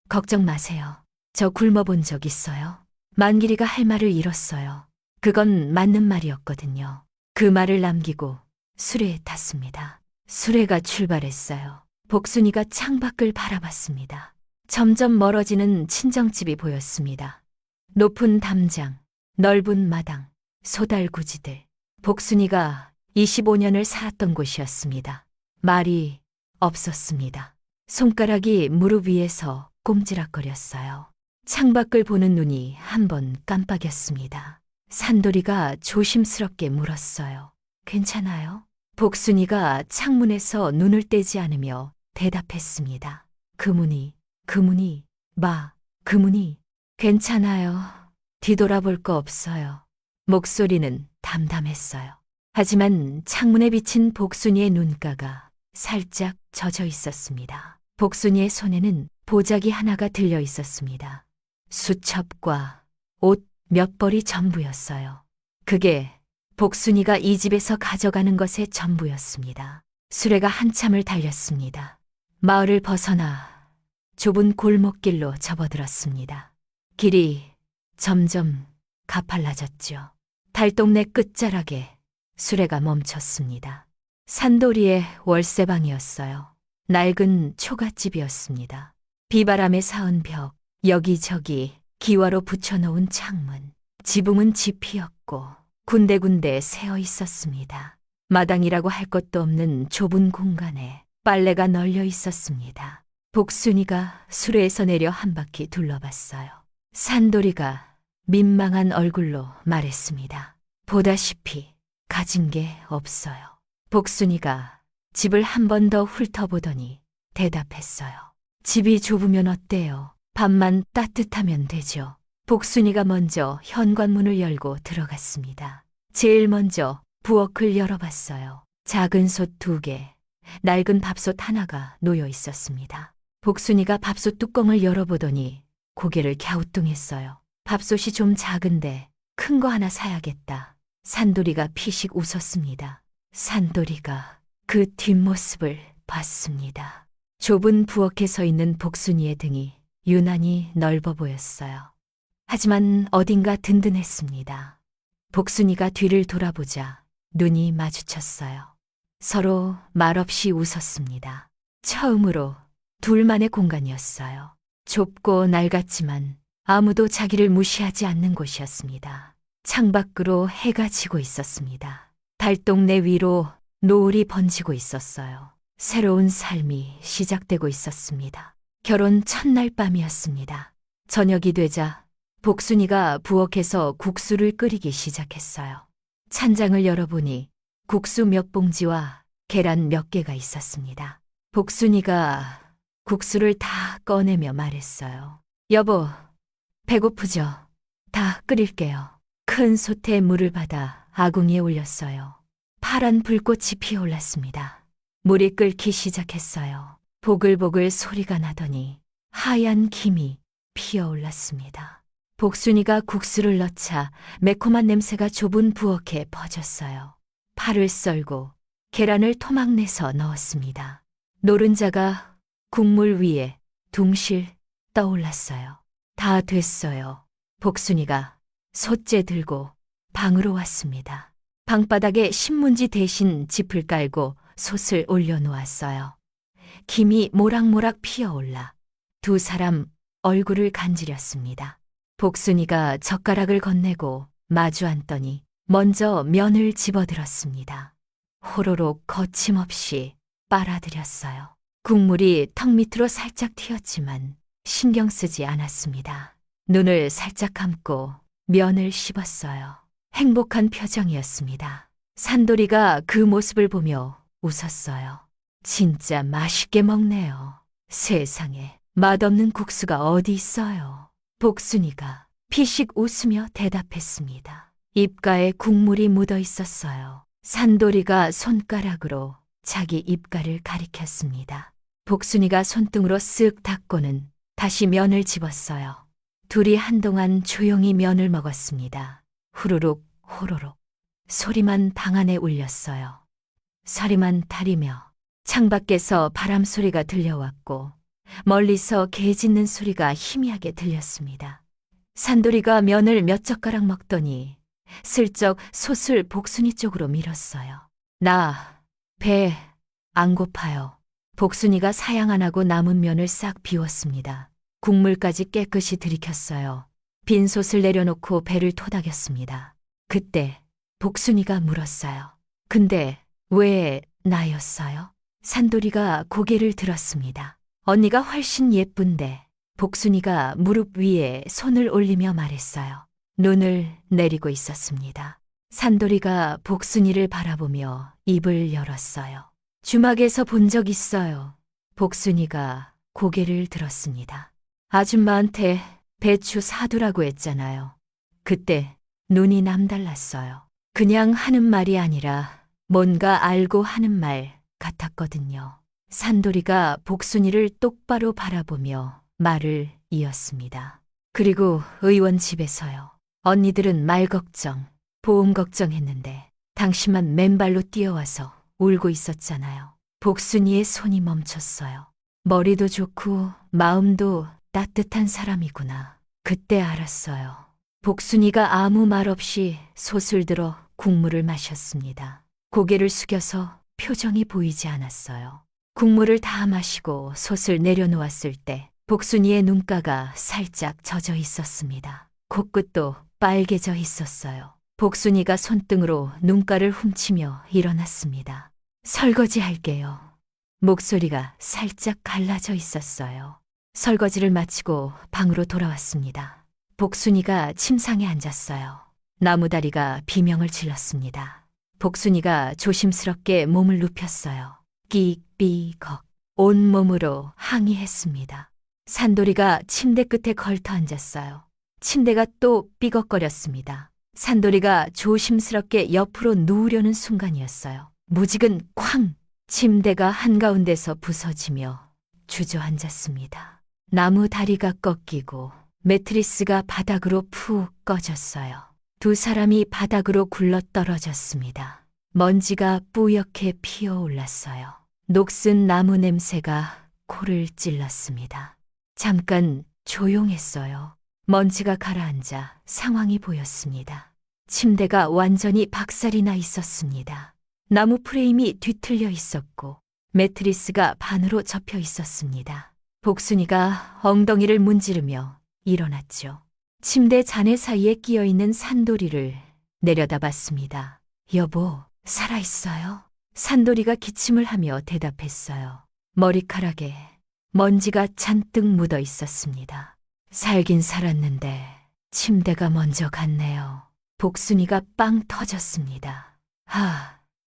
Speaker 1: 걱정 마세요. 저 굶어본 적 있어요. 만길이가 할 말을 잃었어요. 그건 맞는 말이었거든요. 그 말을 남기고 수레에 탔습니다. 수레가 출발했어요. 복순이가 창밖을 바라봤습니다. 점점 멀어지는 친정집이 보였습니다. 높은 담장, 넓은 마당, 소달구지들. 복순이가 25년을 살았던 곳이었습니다. 말이 없었습니다. 손가락이 무릎 위에서 꼼지락거렸어요. 창밖을 보는 눈이 한번 깜빡였습니다. 산돌이가 조심스럽게 물었어요. 괜찮아요? 복순이가 창문에서 눈을 떼지 않으며 대답했습니다. 그 문이 괜찮아요. 뒤돌아볼 거 없어요. 목소리는 담담했어요. 하지만 창문에 비친 복순이의 눈가가 살짝 젖어 있었습니다. 복순이의 손에는 보자기 하나가 들려 있었습니다. 수첩과 옷 몇 벌이 전부였어요. 그게 복순이가 이 집에서 가져가는 것의 전부였습니다. 수레가 한참을 달렸습니다. 마을을 벗어나 좁은 골목길로 접어들었습니다. 길이 점점 가팔라졌죠. 달동네 끝자락에 수레가 멈췄습니다. 산돌이의 월세방이었어요. 낡은 초가집이었습니다. 비바람에 사은 벽, 여기저기 기와로 붙여놓은 창문, 지붕은 지피었고 군데군데 새어 있었습니다. 마당이라고 할 것도 없는 좁은 공간에 빨래가 널려 있었습니다. 복순이가 수레에서 내려 한 바퀴 둘러봤어요. 산돌이가 민망한 얼굴로 말했습니다. 보다시피 가진 게 없어요. 복순이가 집을 한 번 더 훑어보더니 대답했어요. 집이 좁으면 어때요? 밥만 따뜻하면 되죠. 복순이가 먼저 현관문을 열고 들어갔습니다. 제일 먼저 부엌을 열어봤어요. 작은 솥 2개, 낡은 밥솥 하나가 놓여 있었습니다. 복순이가 밥솥 뚜껑을 열어보더니 고개를 갸우뚱했어요. 밥솥이 좀 작은데 큰 거 하나 사야겠다. 산돌이가 피식 웃었습니다. 산돌이가 그 뒷모습을 봤습니다. 좁은 부엌에 서 있는 복순이의 등이 유난히 넓어 보였어요. 하지만 어딘가 든든했습니다. 복순이가 뒤를 돌아보자 눈이 마주쳤어요. 서로 말없이 웃었습니다. 처음으로 둘만의 공간이었어요. 좁고 낡았지만 아무도 자기를 무시하지 않는 곳이었습니다. 창밖으로 해가 지고 있었습니다. 달동네 위로 노을이 번지고 있었어요. 새로운 삶이 시작되고 있었습니다. 결혼 첫날 밤이었습니다. 저녁이 되자 복순이가 부엌에서 국수를 끓이기 시작했어요. 찬장을 열어보니 국수 몇 봉지와 계란 몇 개가 있었습니다. 복순이가 국수를 다 꺼내며 말했어요. 여보, 배고프죠? 다 끓일게요. 큰 솥에 물을 받아 아궁이에 올렸어요. 파란 불꽃이 피어올랐습니다. 물이 끓기 시작했어요. 보글보글 소리가 나더니 하얀 김이 피어올랐습니다. 복순이가 국수를 넣자 매콤한 냄새가 좁은 부엌에 퍼졌어요. 파를 썰고 계란을 토막내서 넣었습니다. 노른자가 국물 위에 둥실 떠올랐어요. 다 됐어요. 복순이가 솥재 들고 방으로 왔습니다. 방바닥에 신문지 대신 짚을 깔고 솥을 올려놓았어요. 김이 모락모락 피어올라 두 사람 얼굴을 간지렸습니다. 복순이가 젓가락을 건네고 마주 앉더니 먼저 면을 집어들었습니다. 호로록 거침없이 빨아들였어요. 국물이 턱 밑으로 살짝 튀었지만 신경 쓰지 않았습니다. 눈을 살짝 감고 면을 씹었어요. 행복한 표정이었습니다. 산돌이가 그 모습을 보며 웃었어요. 진짜 맛있게 먹네요. 세상에 맛없는 국수가 어디 있어요. 복순이가 피식 웃으며 대답했습니다. 입가에 국물이 묻어 있었어요. 산돌이가 손가락으로 자기 입가를 가리켰습니다. 복순이가 손등으로 쓱 닦고는 다시 면을 집었어요. 둘이 한동안 조용히 면을 먹었습니다. 후루룩 호로록 소리만 방 안에 울렸어요. 서리만 타리며 창밖에서 바람 소리가 들려왔고 멀리서 개 짖는 소리가 희미하게 들렸습니다. 산돌이가 면을 몇 젓가락 먹더니 슬쩍 솥을 복순이 쪽으로 밀었어요. 나 배 안 고파요. 복순이가 사양 안 하고 남은 면을 싹 비웠습니다. 국물까지 깨끗이 들이켰어요. 빈 솥을 내려놓고 배를 토닥였습니다. 그때 복순이가 물었어요. 근데 왜 나였어요? 산돌이가 고개를 들었습니다. 언니가 훨씬 예쁜데. 복순이가 무릎 위에 손을 올리며 말했어요. 눈을 내리고 있었습니다. 산돌이가 복순이를 바라보며 입을 열었어요. 주막에서 본 적 있어요. 복순이가 고개를 들었습니다. 아줌마한테 배추 사두라고 했잖아요. 그때 눈이 남달랐어요. 그냥 하는 말이 아니라 뭔가 알고 하는 말 같았거든요. 산돌이가 복순이를 똑바로 바라보며 말을 이었습니다. 그리고 의원 집에서요. 언니들은 말 걱정, 보험 걱정했는데 당신만 맨발로 뛰어와서 울고 있었잖아요. 복순이의 손이 멈췄어요. 머리도 좋고 마음도 따뜻한 사람이구나. 그때 알았어요. 복순이가 아무 말 없이 솥을 들어 국물을 마셨습니다. 고개를 숙여서 표정이 보이지 않았어요. 국물을 다 마시고 솥을 내려놓았을 때 복순이의 눈가가 살짝 젖어 있었습니다. 코끝도 빨개져 있었어요. 복순이가 손등으로 눈가를 훔치며 일어났습니다. 설거지 할게요. 목소리가 살짝 갈라져 있었어요. 설거지를 마치고 방으로 돌아왔습니다. 복순이가 침상에 앉았어요. 나무다리가 비명을 질렀습니다. 복순이가 조심스럽게 몸을 눕혔어요. 끽삐걱 온몸으로 항의했습니다. 산돌이가 침대 끝에 걸터 앉았어요. 침대가 또 삐걱거렸습니다. 산돌이가 조심스럽게 옆으로 누우려는 순간이었어요. 무직은 쾅! 침대가 한가운데서 부서지며 주저앉았습니다. 나무 다리가 꺾이고 매트리스가 바닥으로 푹 꺼졌어요. 두 사람이 바닥으로 굴러떨어졌습니다. 먼지가 뿌옇게 피어올랐어요. 녹슨 나무 냄새가 코를 찔렀습니다. 잠깐 조용했어요. 먼지가 가라앉아 상황이 보였습니다. 침대가 완전히 박살이 나 있었습니다. 나무 프레임이 뒤틀려 있었고 매트리스가 반으로 접혀 있었습니다. 복순이가 엉덩이를 문지르며 일어났죠. 침대 잔해 사이에 끼어있는 산돌이를 내려다봤습니다. 여보, 살아있어요? 산돌이가 기침을 하며 대답했어요. 머리카락에 먼지가 잔뜩 묻어 있었습니다. 살긴 살았는데 침대가 먼저 갔네요. 복순이가 빵 터졌습니다.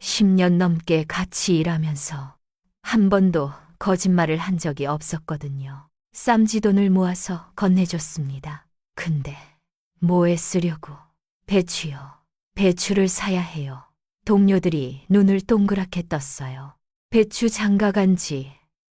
Speaker 1: 10년 넘게 같이 일하면서 한 번도 거짓말을 한 적이 없었거든요. 쌈지돈을 모아서 건네줬습니다. 근데 뭐에 쓰려고? 배추요. 배추를 사야 해요. 동료들이 눈을 동그랗게 떴어요. 배추 장가 간 지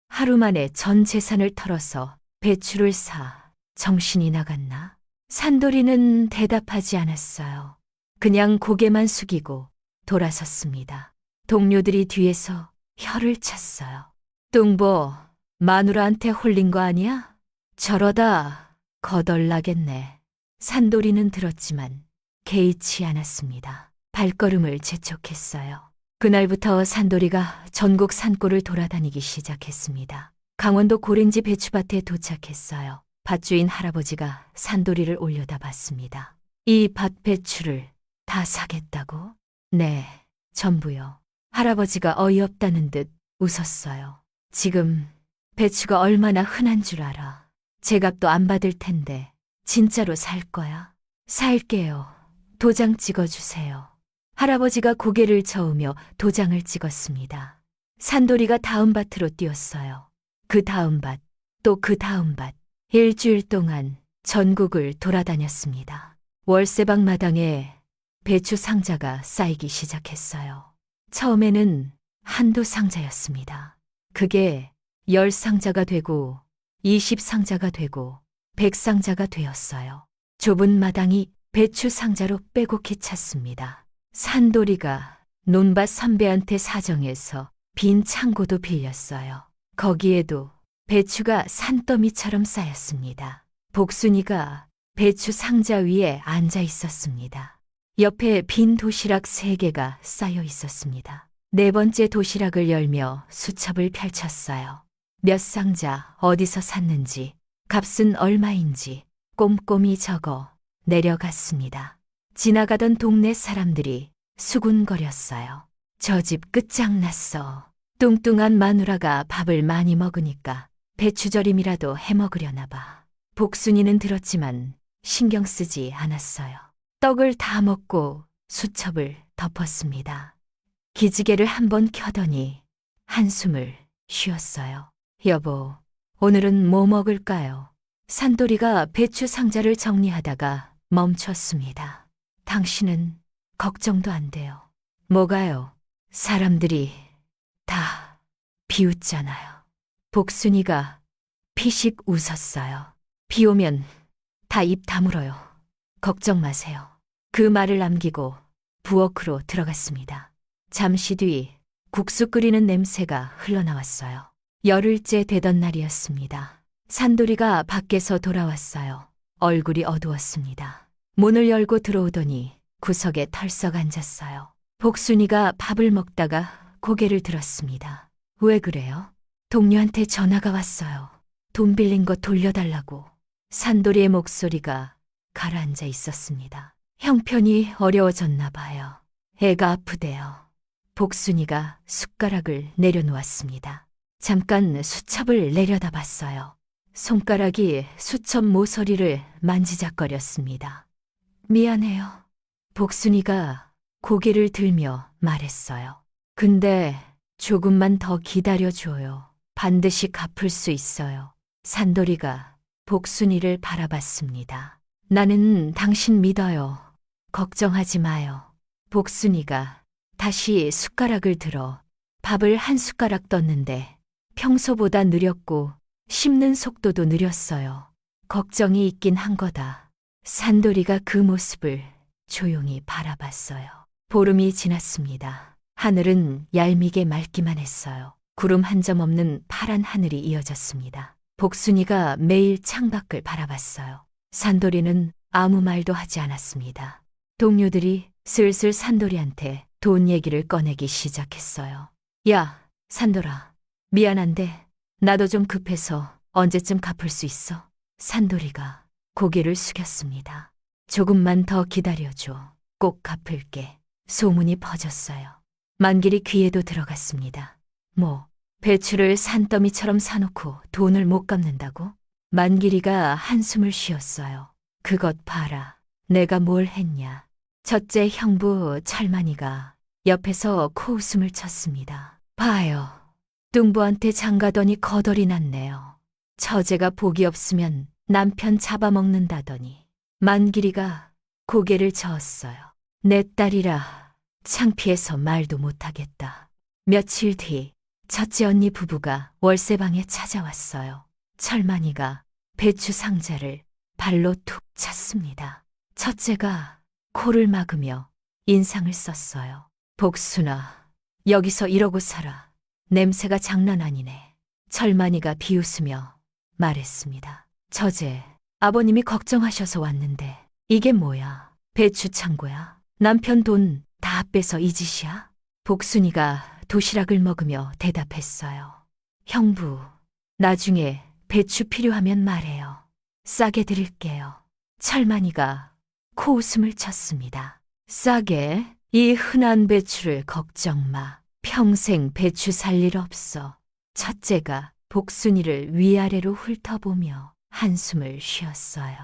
Speaker 1: 하루 만에 전 재산을 털어서 배추를 사 정신이 나갔나? 산돌이는 대답하지 않았어요. 그냥 고개만 숙이고 돌아섰습니다. 동료들이 뒤에서 혀를 찼어요. 뚱보, 마누라한테 홀린 거 아니야? 저러다 거덜나겠네. 산돌이는 들었지만 개의치 않았습니다. 발걸음을 재촉했어요. 그날부터 산돌이가 전국 산골을 돌아다니기 시작했습니다. 강원도 고랭지 배추밭에 도착했어요. 밭주인 할아버지가 산돌이를 올려다 봤습니다. 이 밭 배추를 다 사겠다고? 네, 전부요. 할아버지가 어이없다는 듯 웃었어요. 지금 배추가 얼마나 흔한 줄 알아. 제값도 안 받을 텐데 진짜로 살 거야? 살게요. 도장 찍어주세요. 할아버지가 고개를 저으며 도장을 찍었습니다. 산돌이가 다음 밭으로 뛰었어요. 그 다음 밭, 또 그 다음 밭. 일주일 동안 전국을 돌아다녔습니다. 월세방 마당에 배추 상자가 쌓이기 시작했어요. 처음에는 한두 상자였습니다. 그게 10상자가 되고 20상자가 되고 100상자가 되었어요. 좁은 마당이 배추 상자로 빼곡히 찼습니다. 산돌이가 논밭 선배한테 사정해서 빈 창고도 빌렸어요. 거기에도 배추가 산더미처럼 쌓였습니다. 복순이가 배추 상자 위에 앉아 있었습니다. 옆에 빈 도시락 3개가 쌓여 있었습니다. 4번째 도시락을 열며 수첩을 펼쳤어요. 몇 상자 어디서 샀는지, 값은 얼마인지 꼼꼼히 적어 내려갔습니다. 지나가던 동네 사람들이 수군거렸어요. 저 집 끝장났어. 뚱뚱한 마누라가 밥을 많이 먹으니까 배추절임이라도 해먹으려나 봐. 복순이는 들었지만 신경 쓰지 않았어요. 떡을 다 먹고 수첩을 덮었습니다. 기지개를 한번 켜더니 한숨을 쉬었어요. 여보, 오늘은 뭐 먹을까요? 산돌이가 배추 상자를 정리하다가 멈췄습니다. 당신은 걱정도 안 돼요. 뭐가요? 사람들이 다 비웃잖아요. 복순이가 피식 웃었어요. 비 오면 다 입 다물어요. 걱정 마세요. 그 말을 남기고 부엌으로 들어갔습니다. 잠시 뒤 국수 끓이는 냄새가 흘러나왔어요. 열흘째 되던 날이었습니다. 산돌이가 밖에서 돌아왔어요. 얼굴이 어두웠습니다. 문을 열고 들어오더니 구석에 털썩 앉았어요. 복순이가 밥을 먹다가 고개를 들었습니다. 왜 그래요? 동료한테 전화가 왔어요. 돈 빌린 거 돌려달라고. 산돌이의 목소리가 가라앉아 있었습니다. 형편이 어려워졌나 봐요. 애가 아프대요. 복순이가 숟가락을 내려놓았습니다. 잠깐 수첩을 내려다봤어요. 손가락이 수첩 모서리를 만지작거렸습니다. 미안해요. 복순이가 고개를 들며 말했어요. 근데 조금만 더 기다려줘요. 반드시 갚을 수 있어요. 산돌이가 복순이를 바라봤습니다. 나는 당신 믿어요. 걱정하지 마요. 복순이가 다시 숟가락을 들어 밥을 한 숟가락 떴는데 평소보다 느렸고 씹는 속도도 느렸어요. 걱정이 있긴 한 거다. 산돌이가 그 모습을 조용히 바라봤어요. 보름이 지났습니다. 하늘은 얄미게 맑기만 했어요. 구름 한 점 없는 파란 하늘이 이어졌습니다. 복순이가 매일 창밖을 바라봤어요. 산돌이는 아무 말도 하지 않았습니다. 동료들이 슬슬 산돌이한테 돈 얘기를 꺼내기 시작했어요. 야, 산돌아. 미안한데 나도 좀 급해서 언제쯤 갚을 수 있어? 산돌이가 고개를 숙였습니다. 조금만 더 기다려줘. 꼭 갚을게. 소문이 퍼졌어요. 만길이 귀에도 들어갔습니다. 뭐, 배추를 산더미처럼 사놓고 돈을 못 갚는다고? 만길이가 한숨을 쉬었어요. 그것 봐라. 내가 뭘 했냐. 첫째 형부 철만이가 옆에서 코웃음을 쳤습니다. 봐요. 뚱보한테 장가더니 거덜이 났네요. 처제가 복이 없으면 남편 잡아먹는다더니. 만길이가 고개를 저었어요. 내 딸이라 창피해서 말도 못하겠다. 며칠 뒤 첫째 언니 부부가 월세방에 찾아왔어요. 철만이가 배추 상자를 발로 툭 찼습니다. 첫째가 코를 막으며 인상을 썼어요. 복순아, 여기서 이러고 살아. 냄새가 장난 아니네. 철만이가 비웃으며 말했습니다. 처제, 아버님이 걱정하셔서 왔는데 이게 뭐야? 배추 창고야? 남편 돈 다 빼서 이 짓이야? 복순이가 도시락을 먹으며 대답했어요. 형부, 나중에 배추 필요하면 말해요. 싸게 드릴게요. 철만이가 코웃음을 쳤습니다. 싸게? 이 흔한 배추를 걱정 마. 평생 배추 살 일 없어. 첫째가 복순이를 위아래로 훑어보며 한숨을 쉬었어요.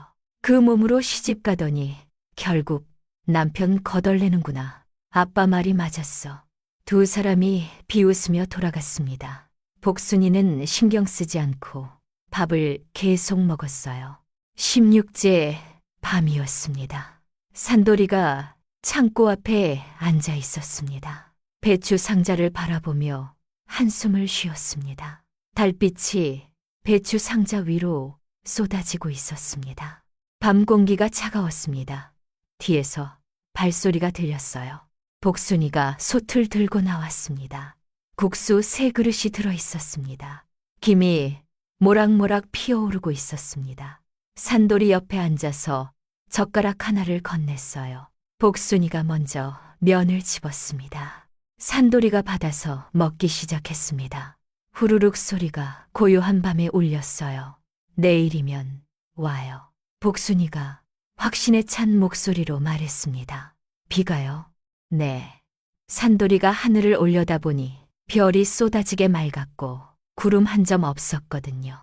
Speaker 1: 그 몸으로 시집 가더니 결국 남편 거덜내는구나. 아빠 말이 맞았어. 두 사람이 비웃으며 돌아갔습니다. 복순이는 신경 쓰지 않고 밥을 계속 먹었어요. 16째 밤이었습니다. 산돌이가 창고 앞에 앉아 있었습니다. 배추 상자를 바라보며 한숨을 쉬었습니다. 달빛이 배추 상자 위로 쏟아지고 있었습니다. 밤 공기가 차가웠습니다. 뒤에서 발소리가 들렸어요. 복순이가 솥을 들고 나왔습니다. 국수 3그릇이 들어 있었습니다. 김이 모락모락 피어오르고 있었습니다. 산돌이 옆에 앉아서 젓가락 하나를 건넸어요. 복순이가 먼저 면을 집었습니다. 산돌이가 받아서 먹기 시작했습니다. 후루룩 소리가 고요한 밤에 울렸어요. 내일이면 와요. 복순이가 확신에 찬 목소리로 말했습니다. 비가요? 네. 산돌이가 하늘을 올려다보니 별이 쏟아지게 맑았고 구름 한 점 없었거든요.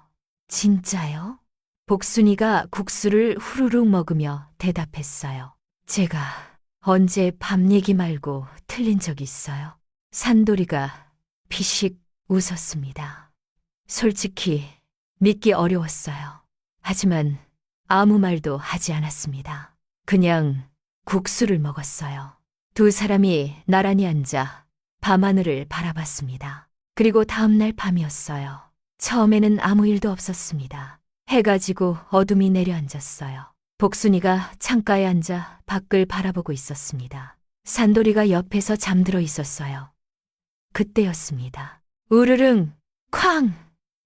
Speaker 1: 진짜요? 복순이가 국수를 후루룩 먹으며 대답했어요. 제가 언제 밤 얘기 말고 틀린 적 있어요? 산돌이가 피식 웃었습니다. 솔직히 믿기 어려웠어요. 하지만 아무 말도 하지 않았습니다. 그냥 국수를 먹었어요. 두 사람이 나란히 앉아 밤하늘을 바라봤습니다. 그리고 다음날 밤이었어요. 처음에는 아무 일도 없었습니다. 해가 지고 어둠이 내려앉았어요. 복순이가 창가에 앉아 밖을 바라보고 있었습니다. 산돌이가 옆에서 잠들어 있었어요. 그때였습니다. 우르릉 쾅!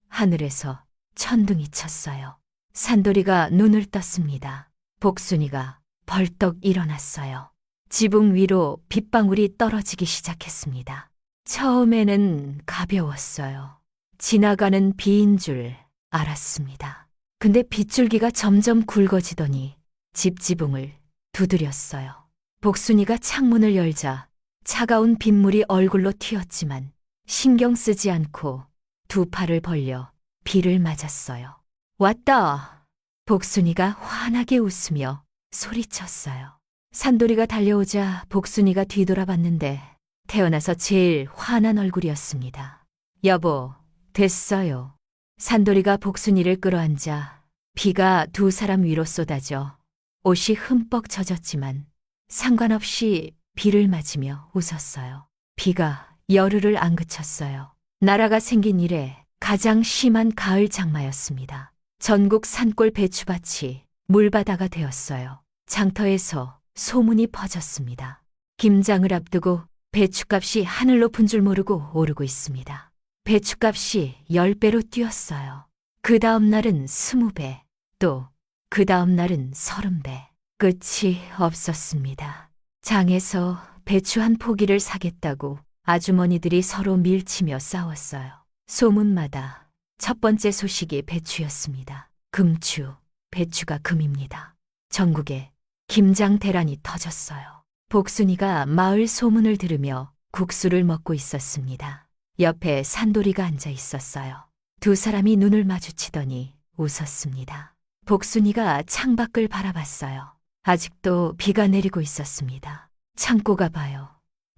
Speaker 1: 하늘에서 천둥이 쳤어요. 산돌이가 눈을 떴습니다. 복순이가 벌떡 일어났어요. 지붕 위로 빗방울이 떨어지기 시작했습니다. 처음에는 가벼웠어요. 지나가는 비인 줄 알았습니다. 근데 빗줄기가 점점 굵어지더니 집 지붕을 두드렸어요. 복순이가 창문을 열자 차가운 빗물이 얼굴로 튀었지만 신경 쓰지 않고 두 팔을 벌려 비를 맞았어요. 왔다! 복순이가 환하게 웃으며 소리쳤어요. 산돌이가 달려오자 복순이가 뒤돌아봤는데 태어나서 제일 환한 얼굴이었습니다. 여보, 됐어요. 산돌이가 복순이를 끌어안자 비가 두 사람 위로 쏟아져 옷이 흠뻑 젖었지만 상관없이 비를 맞으며 웃었어요. 비가 열흘을 안 그쳤어요. 나라가 생긴 이래 가장 심한 가을 장마였습니다. 전국 산골 배추밭이 물바다가 되었어요. 장터에서 소문이 퍼졌습니다. 김장을 앞두고 배추값이 하늘 높은 줄 모르고 오르고 있습니다. 배추값이 10배로 뛰었어요. 그 다음 날은 20배, 또 그 다음 날은 30배. 끝이 없었습니다. 장에서 배추 한 포기를 사겠다고 아주머니들이 서로 밀치며 싸웠어요. 소문마다 첫 번째 소식이 배추였습니다. 금추, 배추가 금입니다. 전국에 김장 대란이 터졌어요. 복순이가 마을 소문을 들으며 국수를 먹고 있었습니다. 옆에 산돌이가 앉아 있었어요. 두 사람이 눈을 마주치더니 웃었습니다. 복순이가 창밖을 바라봤어요. 아직도 비가 내리고 있었습니다. 창고가 봐요.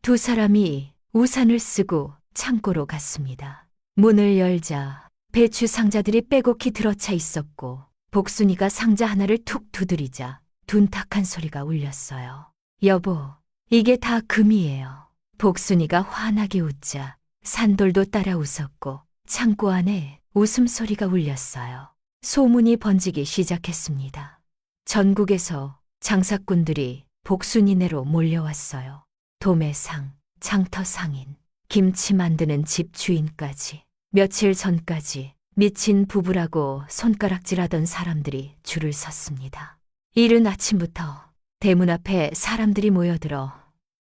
Speaker 1: 두 사람이 우산을 쓰고 창고로 갔습니다. 문을 열자 배추 상자들이 빼곡히 들어차 있었고 복순이가 상자 하나를 툭 두드리자 둔탁한 소리가 울렸어요. 여보, 이게 다 금이에요. 복순이가 환하게 웃자 산돌도 따라 웃었고 창고 안에 웃음소리가 울렸어요. 소문이 번지기 시작했습니다. 전국에서 장사꾼들이 복순이네로 몰려왔어요. 도매상, 장터상인, 김치 만드는 집 주인까지. 며칠 전까지 미친 부부라고 손가락질하던 사람들이 줄을 섰습니다. 이른 아침부터 대문 앞에 사람들이 모여들어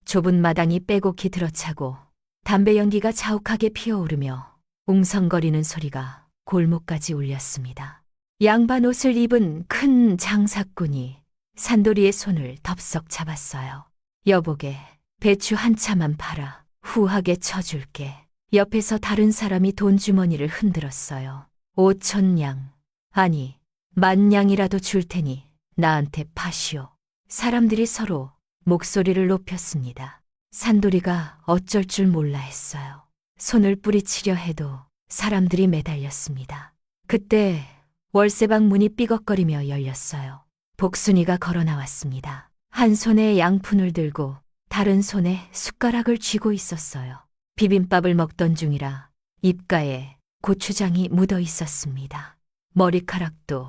Speaker 1: 좁은 마당이 빼곡히 들어차고 담배 연기가 자욱하게 피어오르며 웅성거리는 소리가 골목까지 울렸습니다. 양반 옷을 입은 큰 장사꾼이 산돌이의 손을 덥석 잡았어요. 여보게, 배추 한 차만 팔아. 후하게 쳐줄게. 옆에서 다른 사람이 돈주머니를 흔들었어요. 5,000냥, 아니 10,000냥이라도 줄 테니 나한테 파시오. 사람들이 서로 목소리를 높였습니다. 산돌이가 어쩔 줄 몰라 했어요. 손을 뿌리치려 해도 사람들이 매달렸습니다. 그때 월세방 문이 삐걱거리며 열렸어요. 복순이가 걸어 나왔습니다. 한 손에 양푼을 들고 다른 손에 숟가락을 쥐고 있었어요. 비빔밥을 먹던 중이라 입가에 고추장이 묻어 있었습니다. 머리카락도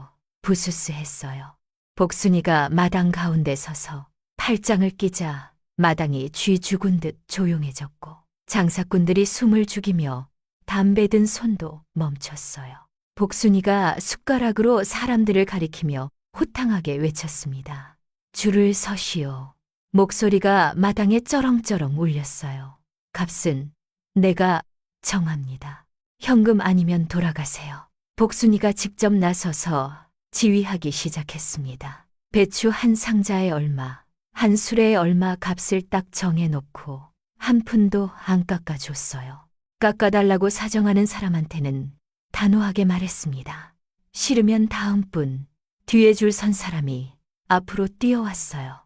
Speaker 1: 부스스했어요. 복순이가 마당 가운데 서서 팔짱을 끼자 마당이 쥐 죽은 듯 조용해졌고 장사꾼들이 숨을 죽이며 담배 든 손도 멈췄어요. 복순이가 숟가락으로 사람들을 가리키며 호탕하게 외쳤습니다. 줄을 서시오. 목소리가 마당에 쩌렁쩌렁 울렸어요. 값은 내가 정합니다. 현금 아니면 돌아가세요. 복순이가 직접 나서서 지휘하기 시작했습니다. 배추 한 상자에 얼마, 한 수레에 얼마 값을 딱 정해놓고 한 푼도 안 깎아줬어요. 깎아달라고 사정하는 사람한테는 단호하게 말했습니다. 싫으면 다음 분, 뒤에 줄 선 사람이 앞으로 뛰어왔어요.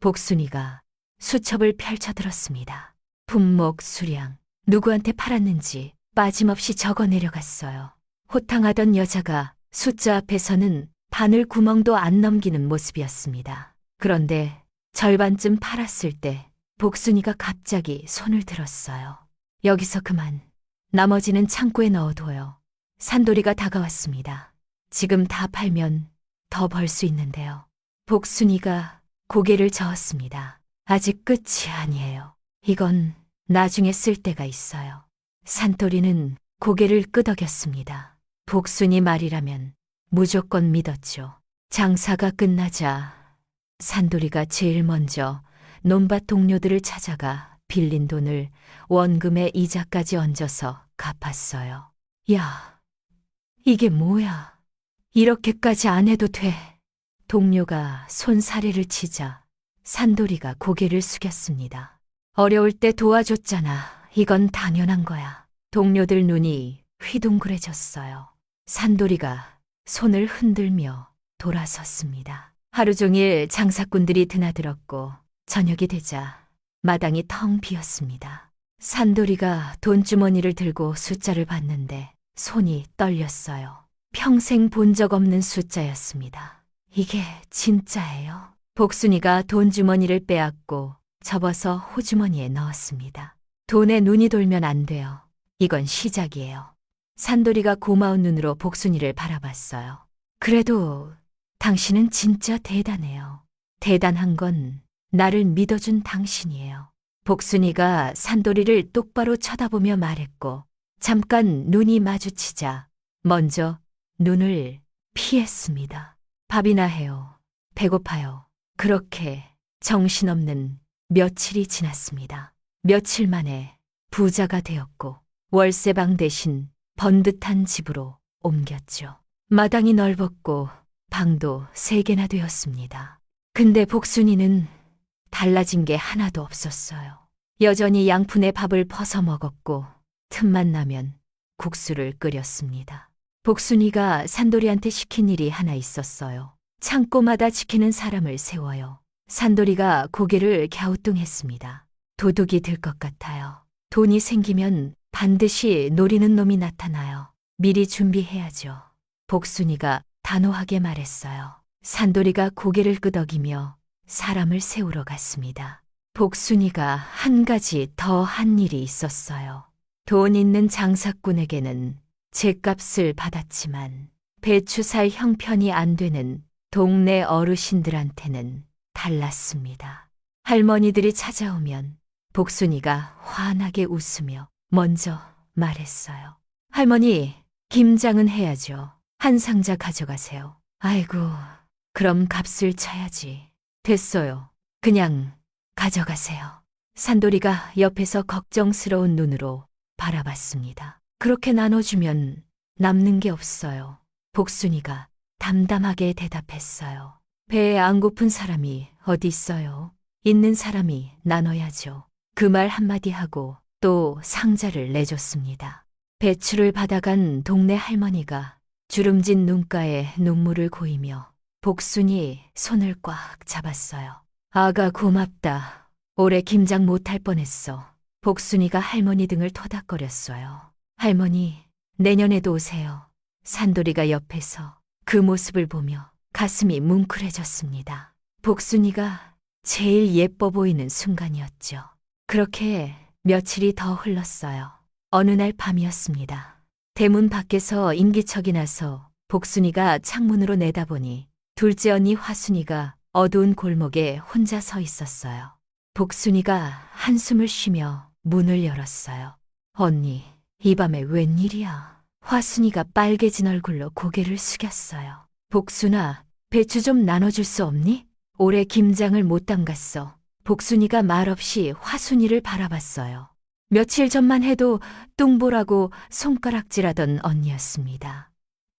Speaker 1: 복순이가 수첩을 펼쳐들었습니다. 품목, 수량, 누구한테 팔았는지 빠짐없이 적어 내려갔어요. 호탕하던 여자가 숫자 앞에서는 바늘 구멍도 안 넘기는 모습이었습니다. 그런데 절반쯤 팔았을 때 복순이가 갑자기 손을 들었어요. 여기서 그만. 나머지는 창고에 넣어둬요. 산돌이가 다가왔습니다. 지금 다 팔면 더 벌 수 있는데요. 복순이가 고개를 저었습니다. 아직 끝이 아니에요. 이건 나중에 쓸 때가 있어요. 산돌이는 고개를 끄덕였습니다. 복순이 말이라면 무조건 믿었죠. 장사가 끝나자 산돌이가 제일 먼저 논밭 동료들을 찾아가 빌린 돈을 원금에 이자까지 얹어서 갚았어요. 야, 이게 뭐야? 이렇게까지 안 해도 돼. 동료가 손사래를 치자 산돌이가 고개를 숙였습니다. 어려울 때 도와줬잖아. 이건 당연한 거야. 동료들 눈이 휘둥그레졌어요. 산돌이가 손을 흔들며 돌아섰습니다. 하루 종일 장사꾼들이 드나들었고 저녁이 되자 마당이 텅 비었습니다. 산돌이가 돈주머니를 들고 숫자를 봤는데 손이 떨렸어요. 평생 본 적 없는 숫자였습니다. 이게 진짜예요? 복순이가 돈주머니를 빼앗고 접어서 호주머니에 넣었습니다. 돈에 눈이 돌면 안 돼요. 이건 시작이에요. 산돌이가 고마운 눈으로 복순이를 바라봤어요. 그래도 당신은 진짜 대단해요. 대단한 건 나를 믿어준 당신이에요. 복순이가 산돌이를 똑바로 쳐다보며 말했고 잠깐 눈이 마주치자 먼저 눈을 피했습니다. 밥이나 해요. 배고파요. 그렇게 정신없는 며칠이 지났습니다. 며칠 만에 부자가 되었고 월세방 대신 번듯한 집으로 옮겼죠. 마당이 넓었고 방도 3개나 되었습니다. 근데 복순이는 달라진 게 하나도 없었어요. 여전히 양푼에 밥을 퍼서 먹었고 틈만 나면 국수를 끓였습니다. 복순이가 산돌이한테 시킨 일이 하나 있었어요. 창고마다 지키는 사람을 세워요. 산돌이가 고개를 갸우뚱했습니다. 도둑이 들 것 같아요. 돈이 생기면 반드시 노리는 놈이 나타나요. 미리 준비해야죠. 복순이가 단호하게 말했어요. 산돌이가 고개를 끄덕이며 사람을 세우러 갔습니다. 복순이가 한 가지 더 한 일이 있었어요. 돈 있는 장사꾼에게는 죗값을 받았지만 배추 살 형편이 안 되는 동네 어르신들한테는 달랐습니다. 할머니들이 찾아오면 복순이가 환하게 웃으며 먼저 말했어요. 할머니, 김장은 해야죠. 한 상자 가져가세요. 아이고, 그럼 값을 쳐야지. 됐어요. 그냥 가져가세요. 산돌이가 옆에서 걱정스러운 눈으로 바라봤습니다. 그렇게 나눠주면 남는 게 없어요. 복순이가 담담하게 대답했어요. 배에 안 고픈 사람이 어디 있어요? 있는 사람이 나눠야죠. 그 말 한마디 하고 또 상자를 내줬습니다. 배추를 받아간 동네 할머니가 주름진 눈가에 눈물을 고이며 복순이 손을 꽉 잡았어요. 아가 고맙다. 올해 김장 못할 뻔했어. 복순이가 할머니 등을 토닥거렸어요. 할머니, 내년에도 오세요. 산돌이가 옆에서 그 모습을 보며 가슴이 뭉클해졌습니다. 복순이가 제일 예뻐 보이는 순간이었죠. 그렇게 며칠이 더 흘렀어요. 어느 날 밤이었습니다. 대문 밖에서 인기척이 나서 복순이가 창문으로 내다보니 둘째 언니 화순이가 어두운 골목에 혼자 서 있었어요. 복순이가 한숨을 쉬며 문을 열었어요. 언니, 이 밤에 웬일이야? 화순이가 빨개진 얼굴로 고개를 숙였어요. 복순아, 배추 좀 나눠줄 수 없니? 올해 김장을 못 담갔어. 복순이가 말없이 화순이를 바라봤어요. 며칠 전만 해도 뚱보라고 손가락질하던 언니였습니다.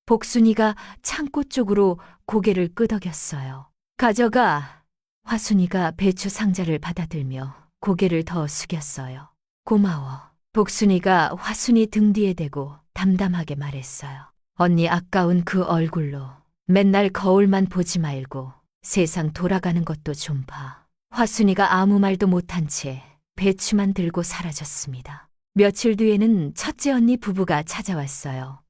Speaker 1: 복순이가 창고 쪽으로 고개를 끄덕였어요. 가져가. 화순이가 배추 상자를 받아들며 고개를 더 숙였어요. 고마워. 복순이가 화순이 등 뒤에 대고 담담하게 말했어요. 언니 아까운 그 얼굴로 맨날 거울만 보지 말고 세상 돌아가는 것도 좀 봐. 화순이가 아무 말도 못한 채 배추만 들고 사라졌습니다. 며칠 뒤에는 첫째 언니 부부가 찾아왔어요.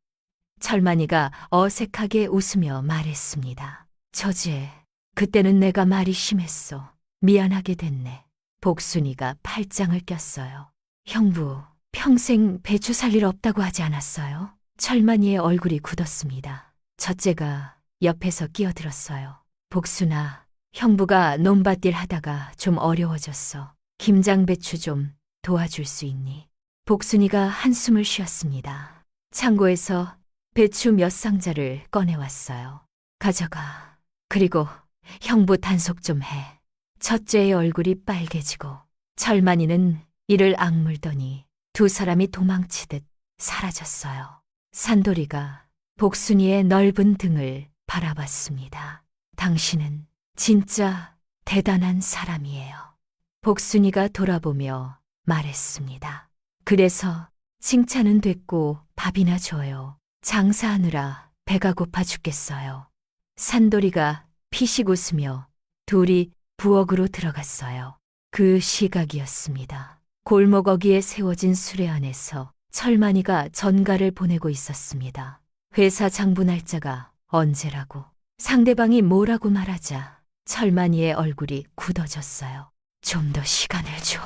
Speaker 1: 철만이가 어색하게 웃으며 말했습니다. 저제, 그때는 내가 말이 심했어. 미안하게 됐네. 복순이가 팔짱을 꼈어요. 형부, 평생 배추 살 일 없다고 하지 않았어요? 철만이의 얼굴이 굳었습니다. 첫째가 옆에서 끼어들었어요. 복순아, 형부가 논밭일 하다가 좀 어려워졌어. 김장배추 좀 도와줄 수 있니? 복순이가 한숨을 쉬었습니다. 창고에서 배추 몇 상자를 꺼내왔어요. 가져가. 그리고 형부 단속 좀 해. 첫째의 얼굴이 빨개지고 철만이는 이를 악물더니 두 사람이 도망치듯 사라졌어요. 산돌이가 복순이의 넓은 등을 바라봤습니다. 당신은 진짜 대단한 사람이에요. 복순이가 돌아보며 말했습니다. 그래서 칭찬은 됐고 밥이나 줘요. 장사하느라 배가 고파 죽겠어요. 산돌이가 피식 웃으며 둘이 부엌으로 들어갔어요. 그 시각이었습니다. 골목 어귀에 세워진 수레 안에서 철만이가 전가를 보내고 있었습니다. 회사 장부 날짜가 언제라고 상대방이 뭐라고 말하자 철만이의 얼굴이 굳어졌어요. 좀 더 시간을 줘.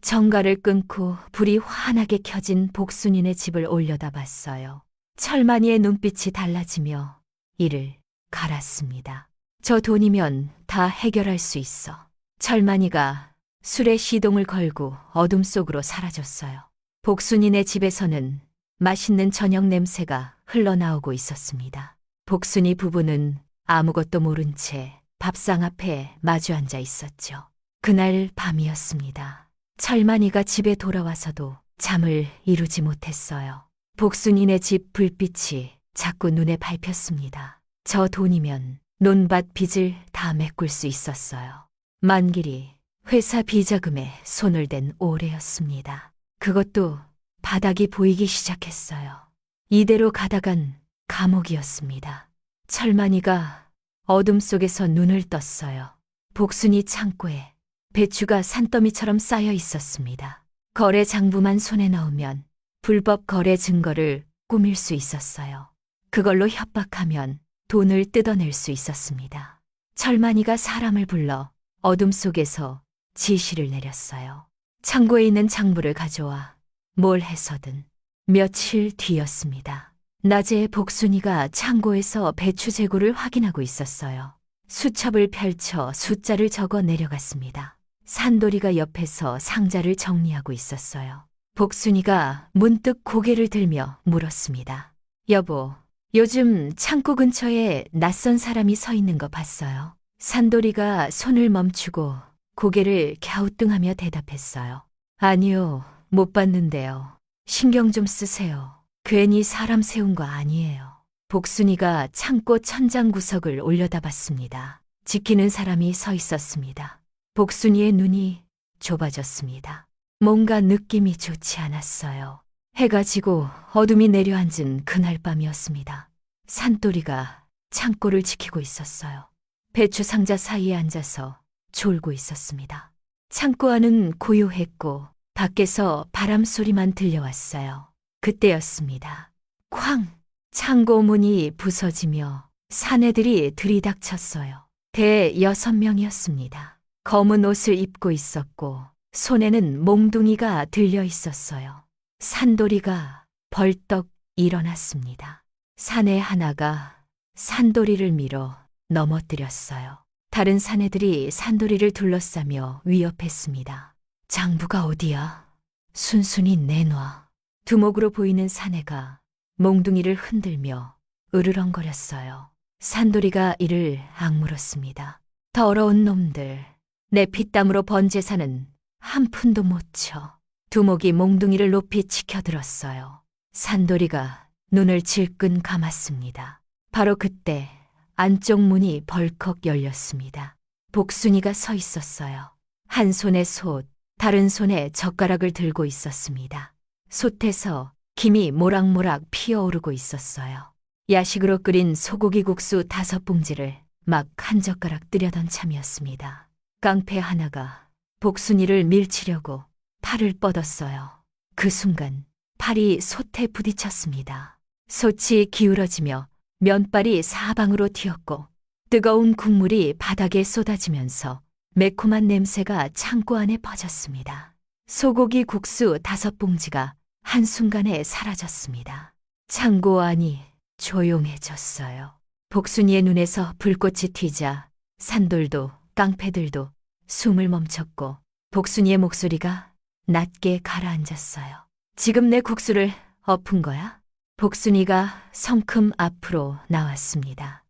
Speaker 1: 전가를 끊고 불이 환하게 켜진 복순이네 집을 올려다봤어요. 철만이의 눈빛이 달라지며 이를 갈았습니다. 저 돈이면 다 해결할 수 있어. 철만이가 술에 시동을 걸고 어둠 속으로 사라졌어요. 복순이네 집에서는 맛있는 저녁 냄새가 흘러나오고 있었습니다. 복순이 부부는 아무것도 모른 채 밥상 앞에 마주 앉아 있었죠. 그날 밤이었습니다. 철만이가 집에 돌아와서도 잠을 이루지 못했어요. 복순이네 집 불빛이 자꾸 눈에 밟혔습니다. 저 돈이면 논밭 빚을 다 메꿀 수 있었어요. 만길이 회사 비자금에 손을 댄 올해였습니다. 그것도 바닥이 보이기 시작했어요. 이대로 가다간 감옥이었습니다. 철만이가 어둠 속에서 눈을 떴어요. 복순이 창고에 배추가 산더미처럼 쌓여 있었습니다. 거래 장부만 손에 넣으면 불법 거래 증거를 꾸밀 수 있었어요. 그걸로 협박하면 돈을 뜯어낼 수 있었습니다. 철만이가 사람을 불러 어둠 속에서 지시를 내렸어요. 창고에 있는 장부를 가져와 뭘 해서든. 며칠 뒤였습니다. 낮에 복순이가 창고에서 배추 재고를 확인하고 있었어요. 수첩을 펼쳐 숫자를 적어 내려갔습니다. 산돌이가 옆에서 상자를 정리하고 있었어요. 복순이가 문득 고개를 들며 물었습니다. 여보, 요즘 창고 근처에 낯선 사람이 서 있는 거 봤어요? 산돌이가 손을 멈추고 고개를 갸우뚱하며 대답했어요. 아니요, 못 봤는데요. 신경 좀 쓰세요. 괜히 사람 세운 거 아니에요. 복순이가 창고 천장 구석을 올려다봤습니다. 지키는 사람이 서 있었습니다. 복순이의 눈이 좁아졌습니다. 뭔가 느낌이 좋지 않았어요. 해가 지고 어둠이 내려앉은 그날 밤이었습니다. 산돌이가 창고를 지키고 있었어요. 배추 상자 사이에 앉아서 졸고 있었습니다. 창고 안은 고요했고 밖에서 바람 소리만 들려왔어요. 그때였습니다. 쾅! 창고 문이 부서지며 사내들이 들이닥쳤어요. 대 6명이었습니다. 검은 옷을 입고 있었고 손에는 몽둥이가 들려 있었어요. 산돌이가 벌떡 일어났습니다. 사내 하나가 산돌이를 밀어 넘어뜨렸어요. 다른 사내들이 산돌이를 둘러싸며 위협했습니다. 장부가 어디야? 순순히 내놔. 두목으로 보이는 사내가 몽둥이를 흔들며 으르렁거렸어요. 산돌이가 이를 악물었습니다. 더러운 놈들, 내 피땀으로 번 재산은 한 푼도 못 쳐. 두목이 몽둥이를 높이 치켜들었어요. 산돌이가 눈을 질끈 감았습니다. 바로 그때 안쪽 문이 벌컥 열렸습니다. 복순이가 서 있었어요. 한 손에 솥, 다른 손에 젓가락을 들고 있었습니다. 솥에서 김이 모락모락 피어오르고 있었어요. 야식으로 끓인 소고기 국수 5봉지를 막 한 젓가락 뜨려던 참이었습니다. 깡패 하나가 복순이를 밀치려고 팔을 뻗었어요. 그 순간 팔이 솥에 부딪혔습니다. 솥이 기울어지며 면발이 사방으로 튀었고 뜨거운 국물이 바닥에 쏟아지면서 매콤한 냄새가 창고 안에 퍼졌습니다. 소고기 국수 5봉지가 한순간에 사라졌습니다. 창고 안이 조용해졌어요. 복순이의 눈에서 불꽃이 튀자 산돌도 깡패들도 숨을 멈췄고 복순이의 목소리가 낮게 가라앉았어요. 지금 내 국수를 엎은 거야? 복순이가 성큼 앞으로 나왔습니다.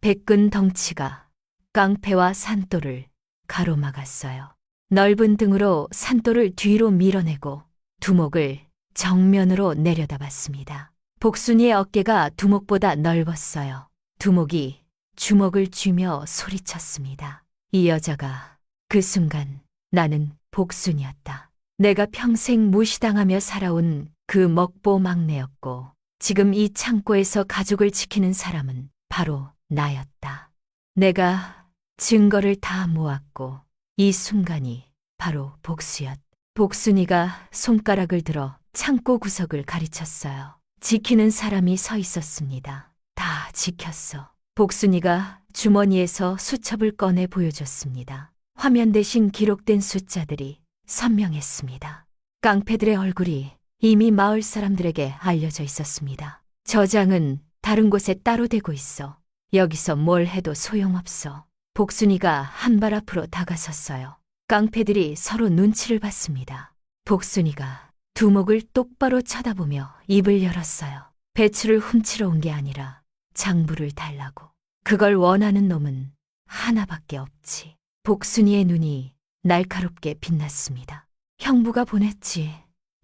Speaker 1: 백근 덩치가 깡패와 산돌을 가로막았어요. 넓은 등으로 산돌을 뒤로 밀어내고 두목을 정면으로 내려다봤습니다. 복순이의 어깨가 두목보다 넓었어요. 두목이 주먹을 쥐며 소리쳤습니다. 이 여자가 그 순간 나는 복순이었다. 내가 평생 무시당하며 살아온 그 먹보 막내였고 지금 이 창고에서 가족을 지키는 사람은 바로 나였다. 내가 증거를 다 모았고 이 순간이 바로 복수였다. 복순이가 손가락을 들어 창고 구석을 가리쳤어요. 지키는 사람이 서 있었습니다. 다 지켰어. 복순이가 주머니에서 수첩을 꺼내 보여줬습니다. 화면 대신 기록된 숫자들이 선명했습니다. 깡패들의 얼굴이 이미 마을 사람들에게 알려져 있었습니다. 저장은 다른 곳에 따로 되고 있어. 여기서 뭘 해도 소용없어. 복순이가 한 발 앞으로 다가섰어요. 깡패들이 서로 눈치를 봤습니다. 복순이가 두목을 똑바로 쳐다보며 입을 열었어요. 배추를 훔치러 온 게 아니라 장부를 달라고. 그걸 원하는 놈은 하나밖에 없지. 복순이의 눈이 날카롭게 빛났습니다. 형부가 보냈지.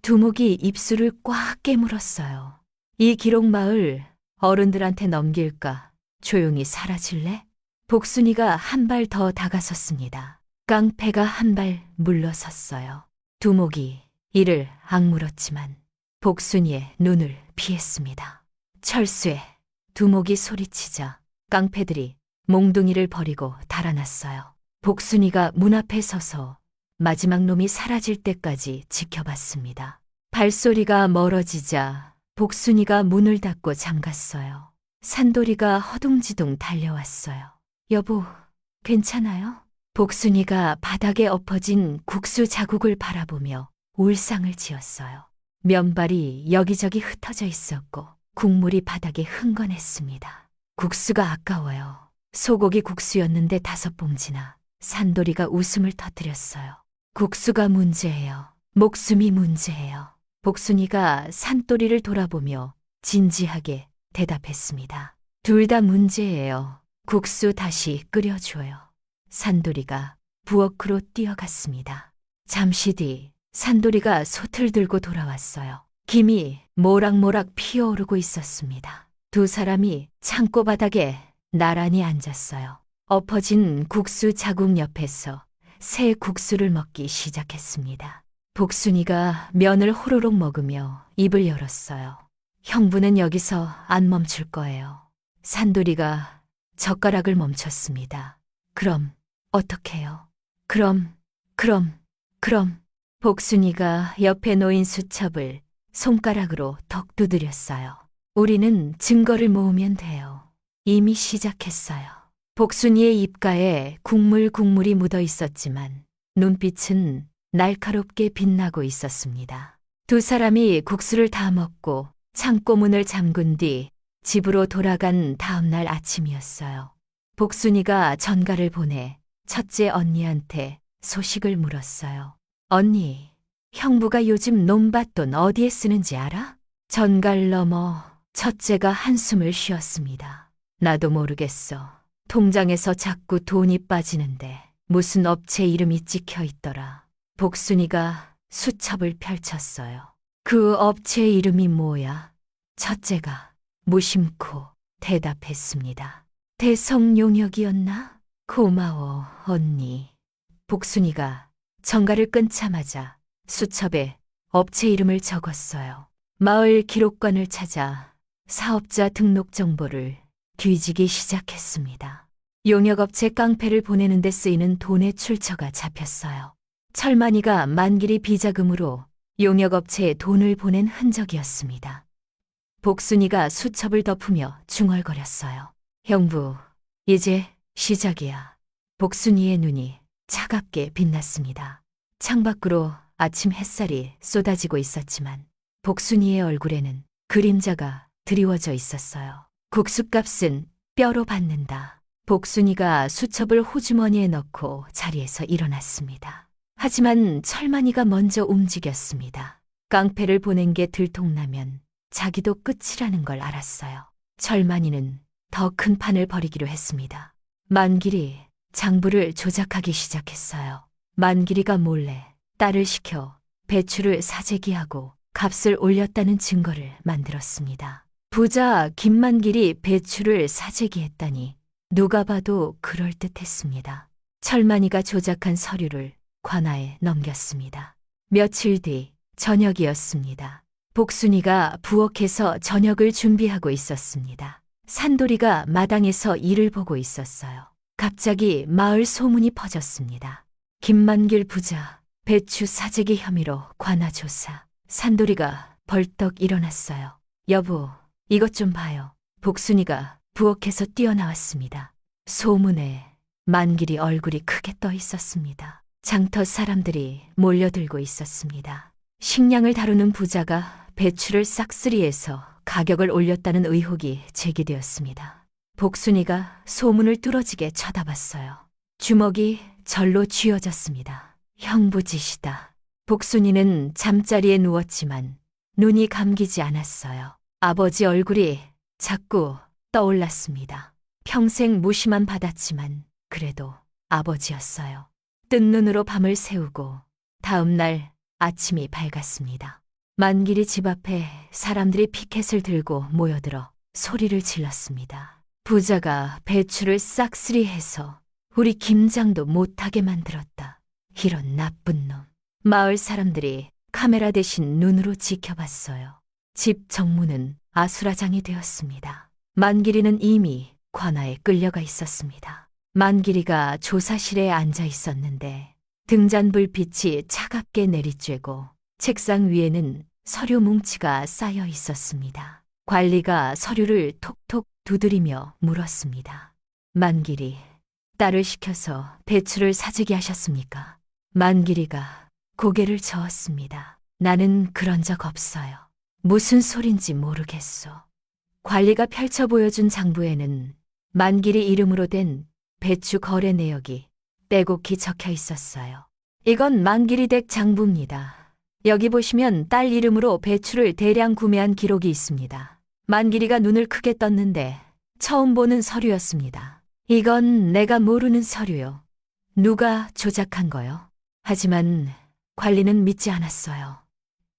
Speaker 1: 두목이 입술을 꽉 깨물었어요. 이 기록마을 어른들한테 넘길까? 조용히 사라질래? 복순이가 한 발 더 다가섰습니다. 깡패가 한 발 물러섰어요. 두목이 이를 악물었지만 복순이의 눈을 피했습니다. 철수해! 두목이 소리치자 깡패들이 몽둥이를 버리고 달아났어요. 복순이가 문 앞에 서서 마지막 놈이 사라질 때까지 지켜봤습니다. 발소리가 멀어지자 복순이가 문을 닫고 잠갔어요. 산돌이가 허둥지둥 달려왔어요. 여보, 괜찮아요? 복순이가 바닥에 엎어진 국수 자국을 바라보며 울상을 지었어요. 면발이 여기저기 흩어져 있었고 국물이 바닥에 흥건했습니다. 국수가 아까워요. 소고기 국수였는데 5봉지나. 산돌이가 웃음을 터뜨렸어요. 국수가 문제예요. 목숨이 문제예요. 복순이가 산돌이를 돌아보며 진지하게 대답했습니다. 둘 다 문제예요. 국수 다시 끓여줘요. 산돌이가 부엌으로 뛰어갔습니다. 잠시 뒤 산돌이가 솥을 들고 돌아왔어요. 김이 모락모락 피어오르고 있었습니다. 두 사람이 창고 바닥에 나란히 앉았어요. 엎어진 국수 자국 옆에서 새 국수를 먹기 시작했습니다. 복순이가 면을 호로록 먹으며 입을 열었어요. 형부는 여기서 안 멈출 거예요. 산돌이가 젓가락을 멈췄습니다. 그럼 어떡해요? 그럼. 복순이가 옆에 놓인 수첩을 손가락으로 덕 두드렸어요. 우리는 증거를 모으면 돼요. 이미 시작했어요. 복순이의 입가에 국물이 묻어 있었지만 눈빛은 날카롭게 빛나고 있었습니다. 두 사람이 국수를 다 먹고 창고 문을 잠근 뒤 집으로 돌아간 다음 날 아침이었어요. 복순이가 전가를 보내 첫째 언니한테 소식을 물었어요. 언니, 형부가 요즘 논밭돈 어디에 쓰는지 알아? 전갈 넘어 첫째가 한숨을 쉬었습니다. 나도 모르겠어. 통장에서 자꾸 돈이 빠지는데 무슨 업체 이름이 찍혀 있더라. 복순이가 수첩을 펼쳤어요. 그 업체 이름이 뭐야? 첫째가 무심코 대답했습니다. 대성용역이었나? 고마워, 언니. 복순이가 전가를 끊자마자 수첩에 업체 이름을 적었어요. 마을 기록관을 찾아 사업자 등록 정보를 뒤지기 시작했습니다. 용역업체 깡패를 보내는 데 쓰이는 돈의 출처가 잡혔어요. 철만이가 만길이 비자금으로 용역업체에 돈을 보낸 흔적이었습니다. 복순이가 수첩을 덮으며 중얼거렸어요. 형부, 이제 시작이야. 복순이의 눈이 차갑게 빛났습니다. 창밖으로 아침 햇살이 쏟아지고 있었지만 복순이의 얼굴에는 그림자가 드리워져 있었어요. 국수값은 뼈로 받는다. 복순이가 수첩을 호주머니에 넣고 자리에서 일어났습니다. 하지만 철만이가 먼저 움직였습니다. 깡패를 보낸 게 들통나면 자기도 끝이라는 걸 알았어요. 철만이는 더 큰 판을 벌이기로 했습니다. 만길이 장부를 조작하기 시작했어요. 만길이가 몰래 딸을 시켜 배추를 사재기하고 값을 올렸다는 증거를 만들었습니다. 부자 김만길이 배추를 사재기했다니 누가 봐도 그럴듯했습니다. 철만이가 조작한 서류를 관아에 넘겼습니다. 며칠 뒤 저녁이었습니다. 복순이가 부엌에서 저녁을 준비하고 있었습니다. 산돌이가 마당에서 일을 보고 있었어요. 갑자기 마을 소문이 퍼졌습니다. 김만길 부자 배추 사재기 혐의로 관아 조사. 산돌이가 벌떡 일어났어요. 여보, 이것 좀 봐요. 복순이가 부엌에서 뛰어나왔습니다. 소문에 만길이 얼굴이 크게 떠 있었습니다. 장터 사람들이 몰려들고 있었습니다. 식량을 다루는 부자가 배추를 싹쓸이해서 가격을 올렸다는 의혹이 제기되었습니다. 복순이가 소문을 뚫어지게 쳐다봤어요. 주먹이 절로 쥐어졌습니다. 형부짓이다. 복순이는 잠자리에 누웠지만 눈이 감기지 않았어요. 아버지 얼굴이 자꾸 떠올랐습니다. 평생 무시만 받았지만 그래도 아버지였어요. 뜬 눈으로 밤을 새우고 다음 날 아침이 밝았습니다. 만길이 집 앞에 사람들이 피켓을 들고 모여들어 소리를 질렀습니다. 부자가 배추를 싹쓸이해서 우리 김장도 못하게 만들었다. 이런 나쁜 놈. 마을 사람들이 카메라 대신 눈으로 지켜봤어요. 집 정문은 아수라장이 되었습니다. 만길이는 이미 관아에 끌려가 있었습니다. 만길이가 조사실에 앉아 있었는데 등잔불빛이 차갑게 내리쬐고 책상 위에는 서류 뭉치가 쌓여 있었습니다. 관리가 서류를 톡톡 두드리며 물었습니다. 만길이, 딸을 시켜서 배추를 사재기 하셨습니까? 만길이가 고개를 저었습니다. 나는 그런 적 없어요. 무슨 소린지 모르겠소. 관리가 펼쳐 보여준 장부에는 만길이 이름으로 된 배추 거래 내역이 빼곡히 적혀 있었어요. 이건 만길이 댁 장부입니다. 여기 보시면 딸 이름으로 배추를 대량 구매한 기록이 있습니다. 만길이가 눈을 크게 떴는데 처음 보는 서류였습니다. 이건 내가 모르는 서류요. 누가 조작한 거요? 하지만 관리는 믿지 않았어요.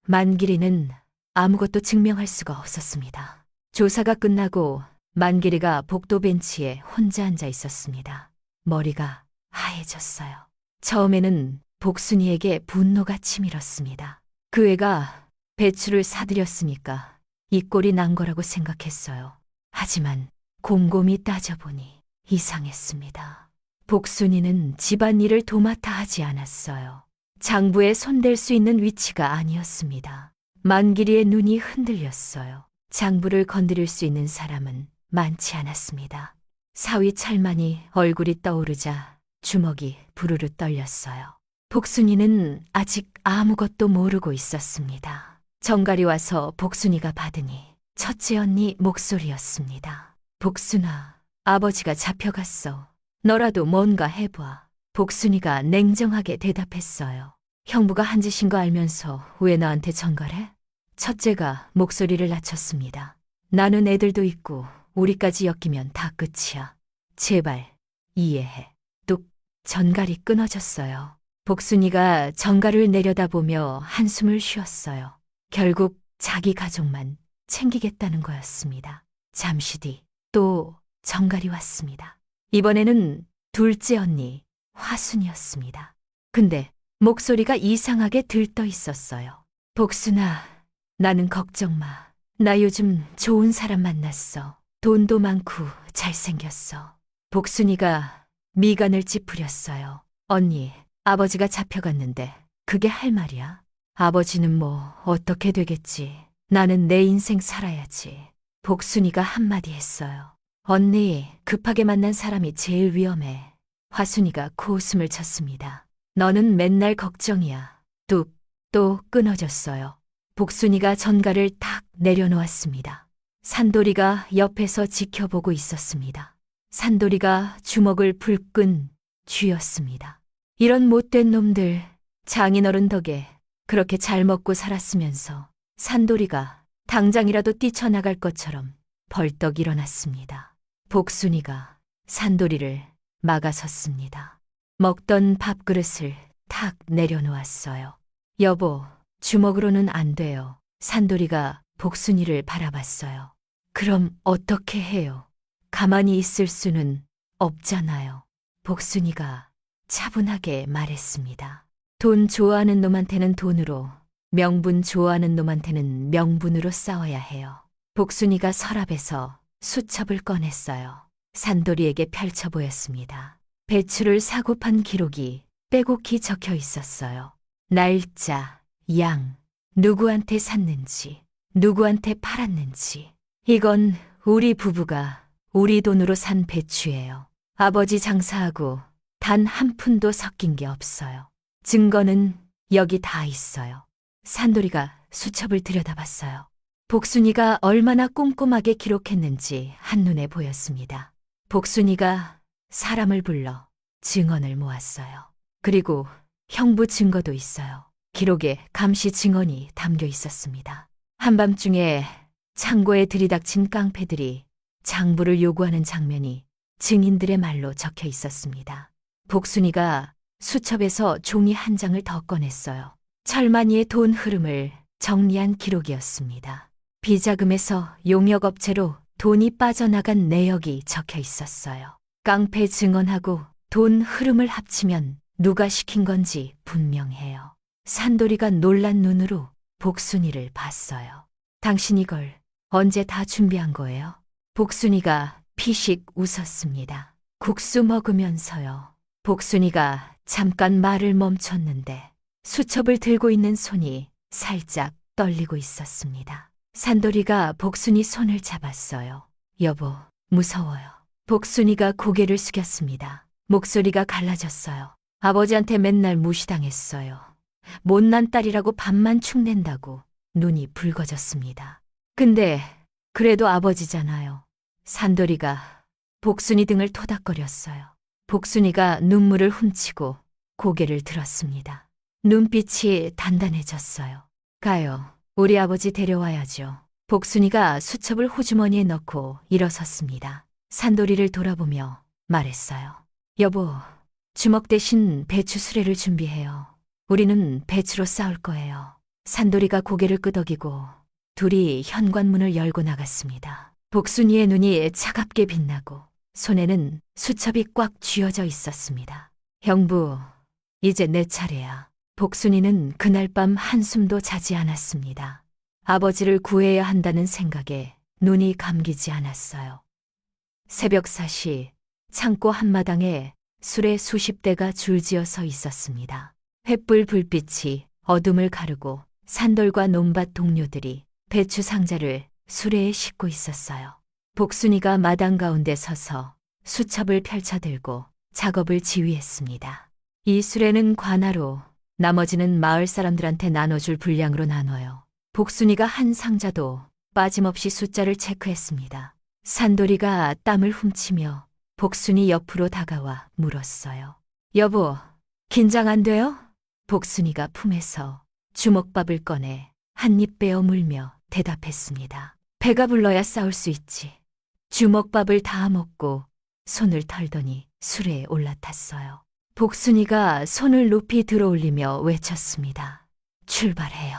Speaker 1: 만길이는 아무것도 증명할 수가 없었습니다. 조사가 끝나고 만길이가 복도 벤치에 혼자 앉아 있었습니다. 머리가 하얘졌어요. 처음에는 복순이에게 분노가 치밀었습니다. 그 애가 배추를 사들였으니까 이 꼴이 난 거라고 생각했어요. 하지만 곰곰이 따져보니 이상했습니다. 복순이는 집안일을 도맡아 하지 않았어요. 장부에 손댈 수 있는 위치가 아니었습니다. 만길이의 눈이 흔들렸어요. 장부를 건드릴 수 있는 사람은 많지 않았습니다. 사위 찰만이 얼굴이 떠오르자 주먹이 부르르 떨렸어요. 복순이는 아직 아무것도 모르고 있었습니다. 정갈이 와서 복순이가 받으니 첫째 언니 목소리였습니다. 복순아, 아버지가 잡혀갔어. 너라도 뭔가 해봐. 복순이가 냉정하게 대답했어요. 형부가 한 짓인 거 알면서 왜 나한테 전갈해? 첫째가 목소리를 낮췄습니다. 나는 애들도 있고 우리까지 엮이면 다 끝이야. 제발 이해해. 뚝, 전갈이 끊어졌어요. 복순이가 전갈을 내려다보며 한숨을 쉬었어요. 결국 자기 가족만 챙기겠다는 거였습니다. 잠시 뒤 또 전갈이 왔습니다. 이번에는 둘째 언니 화순이었습니다. 근데 목소리가 이상하게 들떠 있었어요. 복순아, 나는 걱정 마. 나 요즘 좋은 사람 만났어. 돈도 많고 잘생겼어. 복순이가 미간을 찌푸렸어요. 언니, 아버지가 잡혀갔는데 그게 할 말이야? 아버지는 뭐 어떻게 되겠지. 나는 내 인생 살아야지. 복순이가 한마디 했어요. 언니, 급하게 만난 사람이 제일 위험해. 화순이가 코웃음을 쳤습니다. 너는 맨날 걱정이야. 뚝, 또 끊어졌어요. 복순이가 전갈을 탁 내려놓았습니다. 산돌이가 옆에서 지켜보고 있었습니다. 산돌이가 주먹을 불끈 쥐었습니다. 이런 못된 놈들, 장인어른 덕에 그렇게 잘 먹고 살았으면서 산돌이가 당장이라도 뛰쳐나갈 것처럼 벌떡 일어났습니다. 복순이가 산돌이를 막아섰습니다. 먹던 밥그릇을 탁 내려놓았어요. 여보, 주먹으로는 안 돼요. 산돌이가 복순이를 바라봤어요. 그럼 어떻게 해요? 가만히 있을 수는 없잖아요. 복순이가 차분하게 말했습니다. 돈 좋아하는 놈한테는 돈으로, 명분 좋아하는 놈한테는 명분으로 싸워야 해요. 복순이가 서랍에서 수첩을 꺼냈어요. 산돌이에게 펼쳐 보였습니다. 배추를 사고 판 기록이 빼곡히 적혀 있었어요. 날짜, 양, 누구한테 샀는지, 누구한테 팔았는지. 이건 우리 부부가 우리 돈으로 산 배추예요. 아버지 장사하고 단 한 푼도 섞인 게 없어요. 증거는 여기 다 있어요. 산돌이가 수첩을 들여다봤어요. 복순이가 얼마나 꼼꼼하게 기록했는지 한눈에 보였습니다. 복순이가 사람을 불러 증언을 모았어요. 그리고 형부 증거도 있어요. 기록에 감시 증언이 담겨 있었습니다. 한밤중에 창고에 들이닥친 깡패들이 장부를 요구하는 장면이 증인들의 말로 적혀 있었습니다. 복순이가 수첩에서 종이 한 장을 더 꺼냈어요. 철만이의 돈 흐름을 정리한 기록이었습니다. 비자금에서 용역업체로 돈이 빠져나간 내역이 적혀 있었어요. 깡패 증언하고 돈 흐름을 합치면 누가 시킨 건지 분명해요. 산돌이가 놀란 눈으로 복순이를 봤어요. 당신 이걸 언제 다 준비한 거예요? 복순이가 피식 웃었습니다. 국수 먹으면서요. 복순이가 잠깐 말을 멈췄는데 수첩을 들고 있는 손이 살짝 떨리고 있었습니다. 산돌이가 복순이 손을 잡았어요. 여보, 무서워요. 복순이가 고개를 숙였습니다. 목소리가 갈라졌어요. 아버지한테 맨날 무시당했어요. 못난 딸이라고 밥만 축낸다고 눈이 붉어졌습니다. 근데 그래도 아버지잖아요. 산돌이가 복순이 등을 토닥거렸어요. 복순이가 눈물을 훔치고 고개를 들었습니다. 눈빛이 단단해졌어요. 가요. 우리 아버지 데려와야죠. 복순이가 수첩을 호주머니에 넣고 일어섰습니다. 산돌이를 돌아보며 말했어요. 여보, 주먹 대신 배추 수레를 준비해요. 우리는 배추로 싸울 거예요. 산돌이가 고개를 끄덕이고 둘이 현관문을 열고 나갔습니다. 복순이의 눈이 차갑게 빛나고 손에는 수첩이 꽉 쥐어져 있었습니다. 형부, 이제 내 차례야. 복순이는 그날 밤 한숨도 자지 않았습니다. 아버지를 구해야 한다는 생각에 눈이 감기지 않았어요. 새벽 4시 창고 한마당에 수레 수십 대가 줄지어 서 있었습니다. 횃불 불빛이 어둠을 가르고 산돌과 논밭 동료들이 배추 상자를 수레에 싣고 있었어요. 복순이가 마당 가운데 서서 수첩을 펼쳐들고 작업을 지휘했습니다. 이 수레는 관하로, 나머지는 마을 사람들한테 나눠줄 분량으로 나눠요. 복순이가 한 상자도 빠짐없이 숫자를 체크했습니다. 산돌이가 땀을 훔치며 복순이 옆으로 다가와 물었어요. 여보, 긴장 안 돼요? 복순이가 품에서 주먹밥을 꺼내 한 입 빼어 물며 대답했습니다. 배가 불러야 싸울 수 있지. 주먹밥을 다 먹고 손을 털더니 수레에 올라탔어요. 복순이가 손을 높이 들어올리며 외쳤습니다. 출발해요.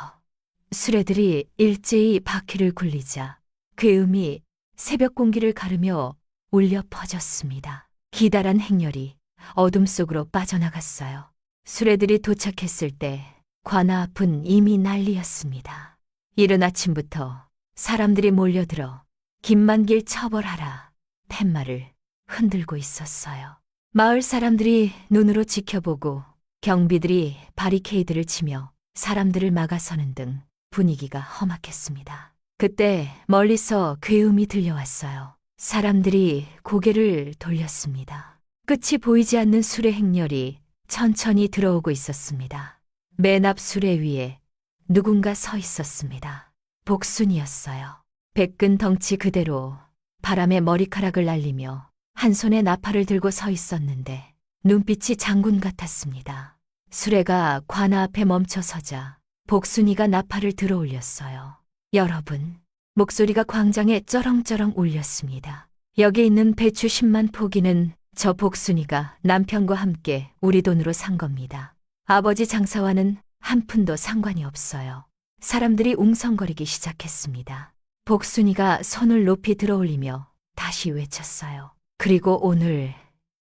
Speaker 1: 수레들이 일제히 바퀴를 굴리자 괴음이 새벽 공기를 가르며 울려 퍼졌습니다. 기다란 행렬이 어둠 속으로 빠져나갔어요. 수레들이 도착했을 때 관아 앞은 이미 난리였습니다. 이른 아침부터 사람들이 몰려들어 김만길 처벌하라 팻말을 흔들고 있었어요. 마을 사람들이 눈으로 지켜보고 경비들이 바리케이드를 치며 사람들을 막아서는 등 분위기가 험악했습니다. 그때 멀리서 괴음이 들려왔어요. 사람들이 고개를 돌렸습니다. 끝이 보이지 않는 수레 행렬이 천천히 들어오고 있었습니다. 맨 앞 수레 위에 누군가 서 있었습니다. 복순이었어요. 백근 덩치 그대로 바람에 머리카락을 날리며 한 손에 나팔을 들고 서 있었는데 눈빛이 장군 같았습니다. 수레가 관아 앞에 멈춰서자 복순이가 나팔을 들어 올렸어요. 여러분, 목소리가 광장에 쩌렁쩌렁 울렸습니다. 여기 있는 배추 10만 포기는 저 복순이가 남편과 함께 우리 돈으로 산 겁니다. 아버지 장사와는 한 푼도 상관이 없어요. 사람들이 웅성거리기 시작했습니다. 복순이가 손을 높이 들어 올리며 다시 외쳤어요. 그리고 오늘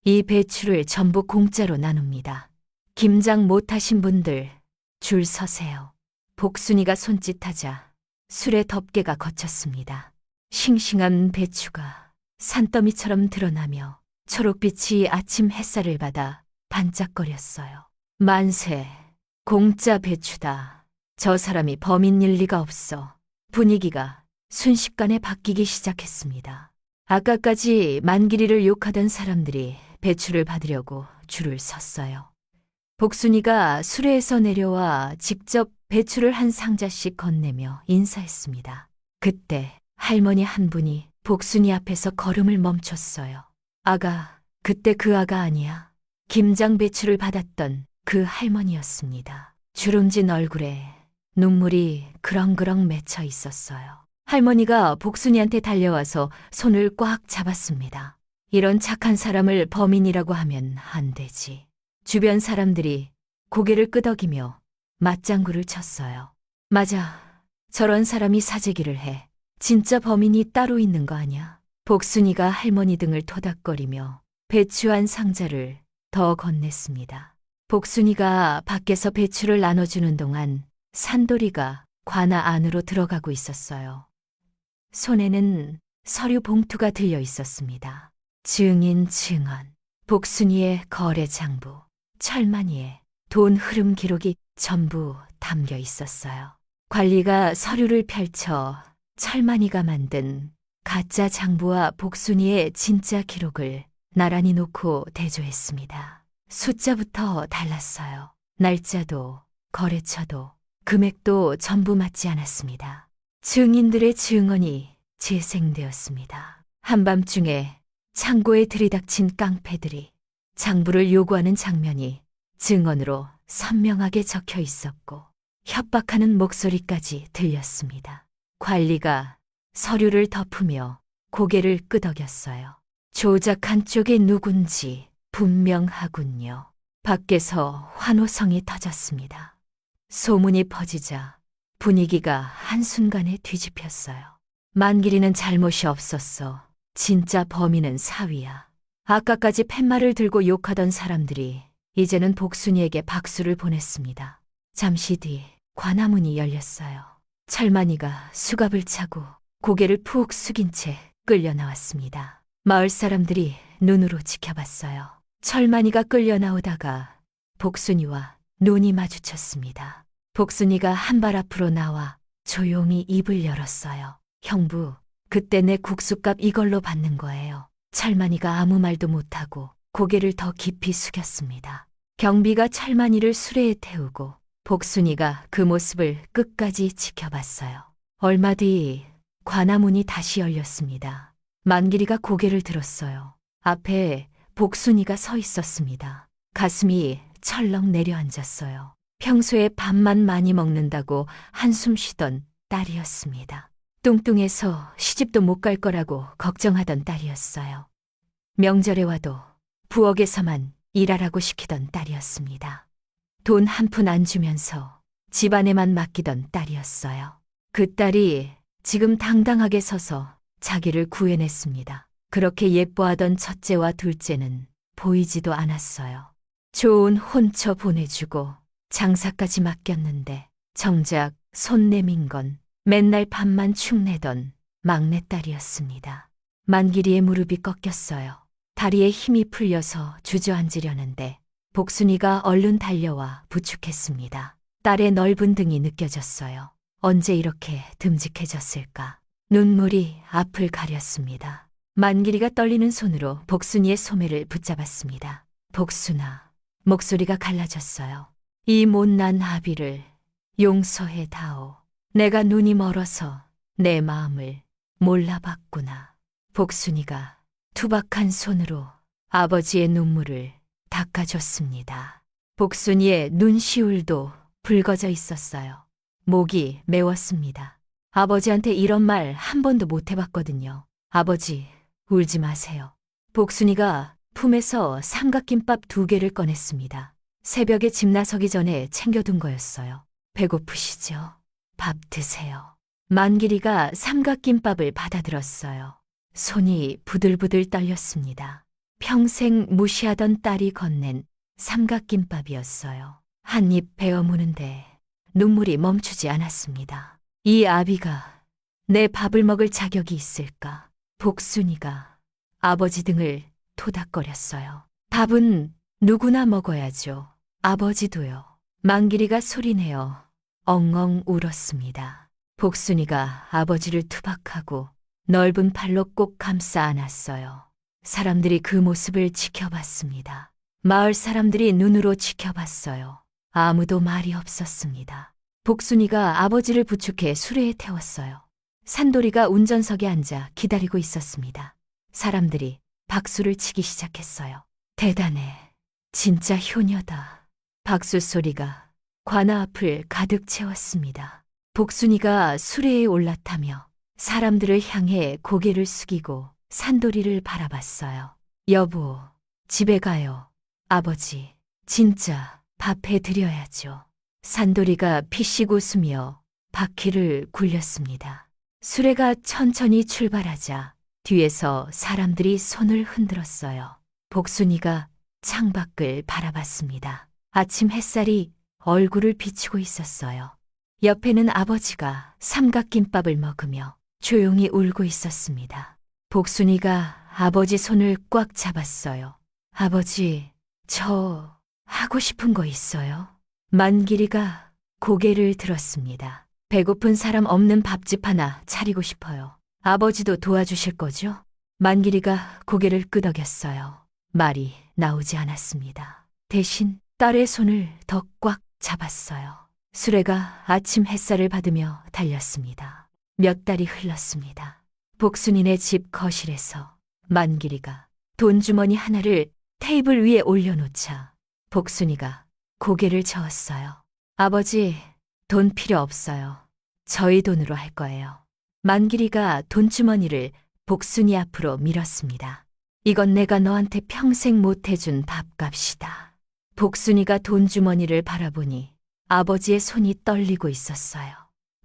Speaker 1: 이 배추를 전부 공짜로 나눕니다. 김장 못하신 분들 줄 서세요. 복순이가 손짓하자 수레 덮개가 걷혔습니다. 싱싱한 배추가 산더미처럼 드러나며 초록빛이 아침 햇살을 받아 반짝거렸어요. 만세, 공짜 배추다. 저 사람이 범인일 리가 없어. 분위기가 순식간에 바뀌기 시작했습니다. 아까까지 만기리를 욕하던 사람들이 배추를 받으려고 줄을 섰어요. 복순이가 수레에서 내려와 직접 배추를 한 상자씩 건네며 인사했습니다. 그때 할머니 한 분이 복순이 앞에서 걸음을 멈췄어요. 아가, 그때 그 아가 아니야. 김장 배추를 받았던 그 할머니였습니다. 주름진 얼굴에 눈물이 그렁그렁 맺혀 있었어요. 할머니가 복순이한테 달려와서 손을 꽉 잡았습니다. 이런 착한 사람을 범인이라고 하면 안 되지. 주변 사람들이 고개를 끄덕이며 맞장구를 쳤어요. 맞아. 저런 사람이 사재기를 해. 진짜 범인이 따로 있는 거 아냐? 복순이가 할머니 등을 토닥거리며 배추 한 상자를 더 건넸습니다. 복순이가 밖에서 배추를 나눠주는 동안 산돌이가 관아 안으로 들어가고 있었어요. 손에는 서류 봉투가 들려 있었습니다. 증인 증언, 복순이의 거래 장부, 철만이의 돈 흐름 기록이 전부 담겨 있었어요. 관리가 서류를 펼쳐 철만이가 만든 가짜 장부와 복순이의 진짜 기록을 나란히 놓고 대조했습니다. 숫자부터 달랐어요. 날짜도, 거래처도, 금액도 전부 맞지 않았습니다. 증인들의 증언이 재생되었습니다. 한밤중에 창고에 들이닥친 깡패들이 장부를 요구하는 장면이 증언으로 선명하게 적혀 있었고 협박하는 목소리까지 들렸습니다. 관리가 서류를 덮으며 고개를 끄덕였어요. 조작한 쪽이 누군지 분명하군요. 밖에서 환호성이 터졌습니다. 소문이 퍼지자 분위기가 한순간에 뒤집혔어요. 만길이는 잘못이 없었어. 진짜 범인은 사위야. 아까까지 팻말을 들고 욕하던 사람들이 이제는 복순이에게 박수를 보냈습니다. 잠시 뒤 관아문이 열렸어요. 철만이가 수갑을 차고 고개를 푹 숙인 채 끌려 나왔습니다. 마을 사람들이 눈으로 지켜봤어요. 철만이가 끌려 나오다가 복순이와 눈이 마주쳤습니다. 복순이가 한 발 앞으로 나와 조용히 입을 열었어요. 형부, 그때 내 국수값 이걸로 받는 거예요. 철만이가 아무 말도 못하고 고개를 더 깊이 숙였습니다. 경비가 철만이를 수레에 태우고 복순이가 그 모습을 끝까지 지켜봤어요. 얼마 뒤 관아문이 다시 열렸습니다. 만길이가 고개를 들었어요. 앞에 복순이가 서 있었습니다. 가슴이 철렁 내려앉았어요. 평소에 밥만 많이 먹는다고 한숨 쉬던 딸이었습니다. 뚱뚱해서 시집도 못 갈 거라고 걱정하던 딸이었어요. 명절에 와도 부엌에서만 일하라고 시키던 딸이었습니다. 돈 한 푼 안 주면서 집안에만 맡기던 딸이었어요. 그 딸이 지금 당당하게 서서 자기를 구해냈습니다. 그렇게 예뻐하던 첫째와 둘째는 보이지도 않았어요. 좋은 혼처 보내주고 장사까지 맡겼는데 정작 손 내민 건 맨날 밥만 축내던 막내딸이었습니다. 만길이의 무릎이 꺾였어요. 다리에 힘이 풀려서 주저앉으려는데 복순이가 얼른 달려와 부축했습니다. 딸의 넓은 등이 느껴졌어요. 언제 이렇게 듬직해졌을까? 눈물이 앞을 가렸습니다. 만길이가 떨리는 손으로 복순이의 소매를 붙잡았습니다. 복순아, 목소리가 갈라졌어요. 이 못난 아비를 용서해 다오. 내가 눈이 멀어서 내 마음을 몰라봤구나. 복순이가 투박한 손으로 아버지의 눈물을 닦아줬습니다. 복순이의 눈시울도 붉어져 있었어요. 목이 메웠습니다. 아버지한테 이런 말 한 번도 못 해봤거든요. 아버지, 울지 마세요. 복순이가 품에서 삼각김밥 2개를 꺼냈습니다. 새벽에 집 나서기 전에 챙겨둔 거였어요. 배고프시죠? 밥 드세요. 만길이가 삼각김밥을 받아들었어요. 손이 부들부들 떨렸습니다. 평생 무시하던 딸이 건넨 삼각김밥이었어요. 한 입 베어 무는데 눈물이 멈추지 않았습니다. 이 아비가 내 밥을 먹을 자격이 있을까? 복순이가 아버지 등을 토닥거렸어요. 밥은 누구나 먹어야죠. 아버지도요. 만길이가 소리내어 엉엉 울었습니다. 복순이가 아버지를 투박하고 넓은 팔로 꼭 감싸 안았어요. 사람들이 그 모습을 지켜봤습니다. 마을 사람들이 눈으로 지켜봤어요. 아무도 말이 없었습니다. 복순이가 아버지를 부축해 수레에 태웠어요. 산돌이가 운전석에 앉아 기다리고 있었습니다. 사람들이 박수를 치기 시작했어요. 대단해. 진짜 효녀다. 박수 소리가 관아 앞을 가득 채웠습니다. 복순이가 수레에 올라타며 사람들을 향해 고개를 숙이고 산돌이를 바라봤어요. 여보, 집에 가요. 아버지, 진짜 밥 해드려야죠. 산돌이가 피식 웃으며 바퀴를 굴렸습니다. 수레가 천천히 출발하자 뒤에서 사람들이 손을 흔들었어요. 복순이가 창밖을 바라봤습니다. 아침 햇살이 얼굴을 비추고 있었어요. 옆에는 아버지가 삼각김밥을 먹으며 조용히 울고 있었습니다. 복순이가 아버지 손을 꽉 잡았어요. 아버지, 저 하고 싶은 거 있어요? 만길이가 고개를 들었습니다. 배고픈 사람 없는 밥집 하나 차리고 싶어요. 아버지도 도와주실 거죠? 만길이가 고개를 끄덕였어요. 말이 나오지 않았습니다. 대신 딸의 손을 더 꽉 잡았어요. 수레가 아침 햇살을 받으며 달렸습니다. 몇 달이 흘렀습니다. 복순이네 집 거실에서 만길이가 돈주머니 하나를 테이블 위에 올려놓자 복순이가 고개를 저었어요. 아버지, 돈 필요 없어요. 저희 돈으로 할 거예요. 만길이가 돈주머니를 복순이 앞으로 밀었습니다. 이건 내가 너한테 평생 못 해준 밥값이다. 복순이가 돈주머니를 바라보니 아버지의 손이 떨리고 있었어요.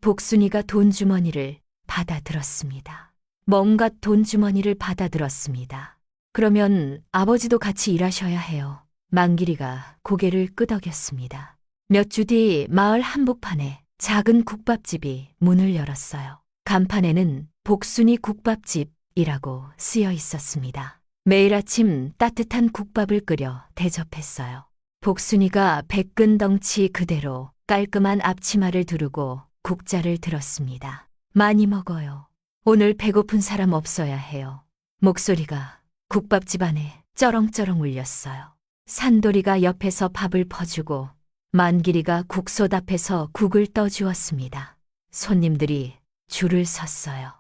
Speaker 1: 복순이가 돈주머니를 받아들었습니다. 뭔가 돈주머니를 받아들었습니다. 그러면 아버지도 같이 일하셔야 해요. 만길이가 고개를 끄덕였습니다. 몇 주 뒤 마을 한복판에 작은 국밥집이 문을 열었어요. 간판에는 복순이 국밥집이라고 쓰여 있었습니다. 매일 아침 따뜻한 국밥을 끓여 대접했어요. 복순이가 백근 덩치 그대로 깔끔한 앞치마를 두르고 국자를 들었습니다. 많이 먹어요. 오늘 배고픈 사람 없어야 해요. 목소리가 국밥집 안에 쩌렁쩌렁 울렸어요. 산돌이가 옆에서 밥을 퍼주고 만길이가 국솥 앞에서 국을 떠주었습니다. 손님들이 줄을 섰어요.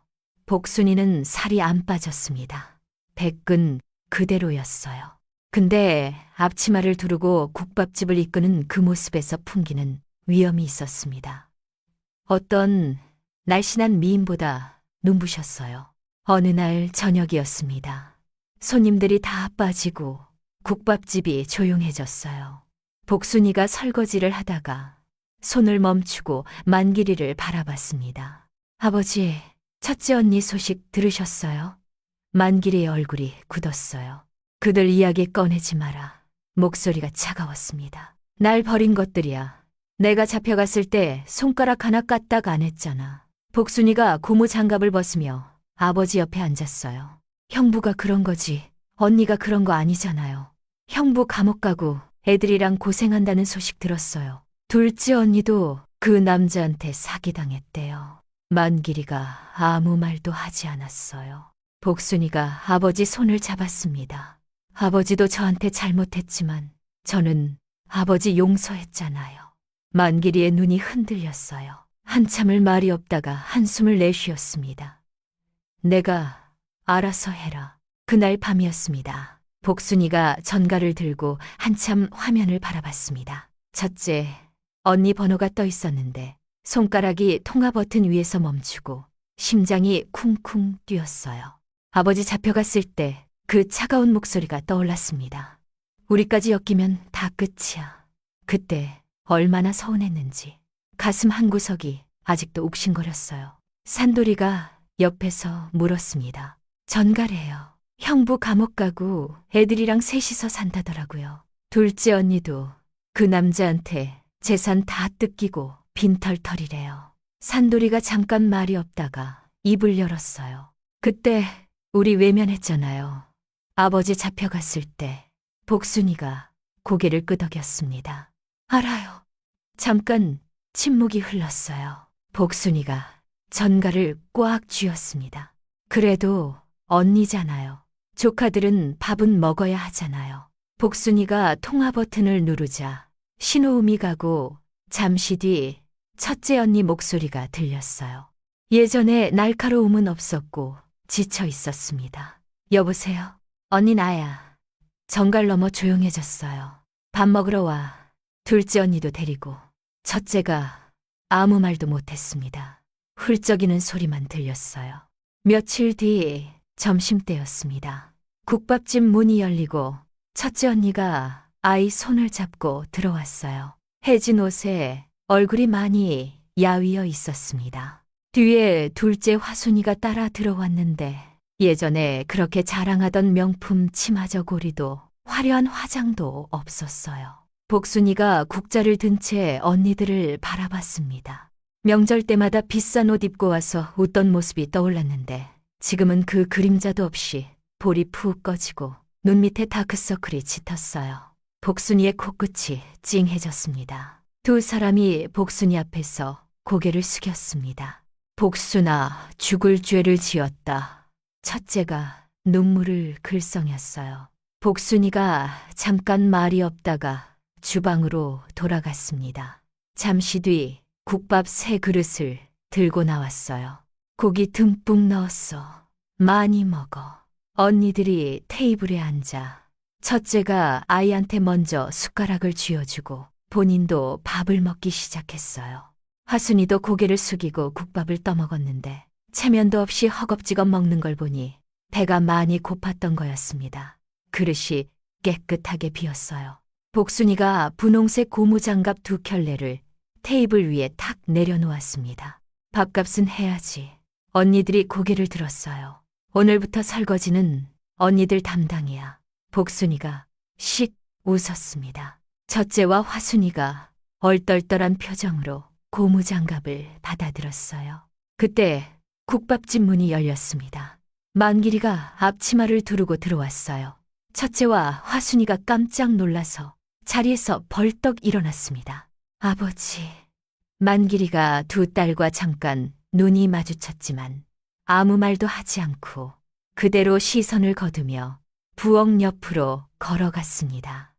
Speaker 1: 복순이는 살이 안 빠졌습니다. 백근 그대로였어요. 근데 앞치마를 두르고 국밥집을 이끄는 그 모습에서 풍기는 위엄이 있었습니다. 어떤 날씬한 미인보다 눈부셨어요. 어느 날 저녁이었습니다. 손님들이 다 빠지고 국밥집이 조용해졌어요. 복순이가 설거지를 하다가 손을 멈추고 만길이를 바라봤습니다. 아버지, 첫째 언니 소식 들으셨어요? 만길이의 얼굴이 굳었어요. 그들 이야기 꺼내지 마라. 목소리가 차가웠습니다. 날 버린 것들이야. 내가 잡혀갔을 때 손가락 하나 까딱 안 했잖아. 복순이가 고무 장갑을 벗으며 아버지 옆에 앉았어요. 형부가 그런 거지. 언니가 그런 거 아니잖아요. 형부 감옥 가고 애들이랑 고생한다는 소식 들었어요. 둘째 언니도 그 남자한테 사기당했대요. 만길이가 아무 말도 하지 않았어요. 복순이가 아버지 손을 잡았습니다. 아버지도 저한테 잘못했지만 저는 아버지 용서했잖아요. 만길이의 눈이 흔들렸어요. 한참을 말이 없다가 한숨을 내쉬었습니다. 내가 알아서 해라. 그날 밤이었습니다. 복순이가 전가를 들고 한참 화면을 바라봤습니다. 첫째, 언니 번호가 떠 있었는데 손가락이 통화 버튼 위에서 멈추고 심장이 쿵쿵 뛰었어요. 아버지 잡혀갔을 때 그 차가운 목소리가 떠올랐습니다. 우리까지 엮이면 다 끝이야. 그때 얼마나 서운했는지. 가슴 한구석이 아직도 욱신거렸어요. 산돌이가 옆에서 물었습니다. 전가래요. 형부 감옥 가고 애들이랑 셋이서 산다더라고요. 둘째 언니도 그 남자한테 재산 다 뜯기고 빈털털이래요. 산돌이가 잠깐 말이 없다가 입을 열었어요. 그때 우리 외면했잖아요. 아버지 잡혀갔을 때. 복순이가 고개를 끄덕였습니다. 알아요. 잠깐 침묵이 흘렀어요. 복순이가 전가를 꽉 쥐었습니다. 그래도 언니잖아요. 조카들은 밥은 먹어야 하잖아요. 복순이가 통화 버튼을 누르자 신호음이 가고 잠시 뒤 첫째 언니 목소리가 들렸어요. 예전에 날카로움은 없었고 지쳐 있었습니다. 여보세요? 언니 나야. 정갈 넘어 조용해졌어요. 밥 먹으러 와. 둘째 언니도 데리고. 첫째가 아무 말도 못했습니다. 훌쩍이는 소리만 들렸어요. 며칠 뒤 점심때였습니다. 국밥집 문이 열리고 첫째 언니가 아이 손을 잡고 들어왔어요. 해진 옷에 얼굴이 많이 야위어 있었습니다. 뒤에 둘째 화순이가 따라 들어왔는데 예전에 그렇게 자랑하던 명품 치마 저고리도 화려한 화장도 없었어요. 복순이가 국자를 든 채 언니들을 바라봤습니다. 명절 때마다 비싼 옷 입고 와서 웃던 모습이 떠올랐는데 지금은 그 그림자도 없이 볼이 푹 꺼지고 눈 밑에 다크서클이 짙었어요. 복순이의 코끝이 찡해졌습니다. 두 사람이 복순이 앞에서 고개를 숙였습니다. 복순아, 죽을 죄를 지었다. 첫째가 눈물을 글썽였어요. 복순이가 잠깐 말이 없다가 주방으로 돌아갔습니다. 잠시 뒤 국밥 3그릇을 들고 나왔어요. 고기 듬뿍 넣었어. 많이 먹어. 언니들이 테이블에 앉아 첫째가 아이한테 먼저 숟가락을 쥐어주고 본인도 밥을 먹기 시작했어요. 화순이도 고개를 숙이고 국밥을 떠먹었는데 체면도 없이 허겁지겁 먹는 걸 보니 배가 많이 고팠던 거였습니다. 그릇이 깨끗하게 비었어요. 복순이가 분홍색 고무장갑 2켤레를 테이블 위에 탁 내려놓았습니다. 밥값은 해야지. 언니들이 고개를 들었어요. 오늘부터 설거지는 언니들 담당이야. 복순이가 씩 웃었습니다. 첫째와 화순이가 얼떨떨한 표정으로 고무장갑을 받아들었어요. 그때 국밥집 문이 열렸습니다. 만길이가 앞치마를 두르고 들어왔어요. 첫째와 화순이가 깜짝 놀라서 자리에서 벌떡 일어났습니다. 아버지. 만길이가 두 딸과 잠깐 눈이 마주쳤지만 아무 말도 하지 않고 그대로 시선을 거두며 부엌 옆으로 걸어갔습니다.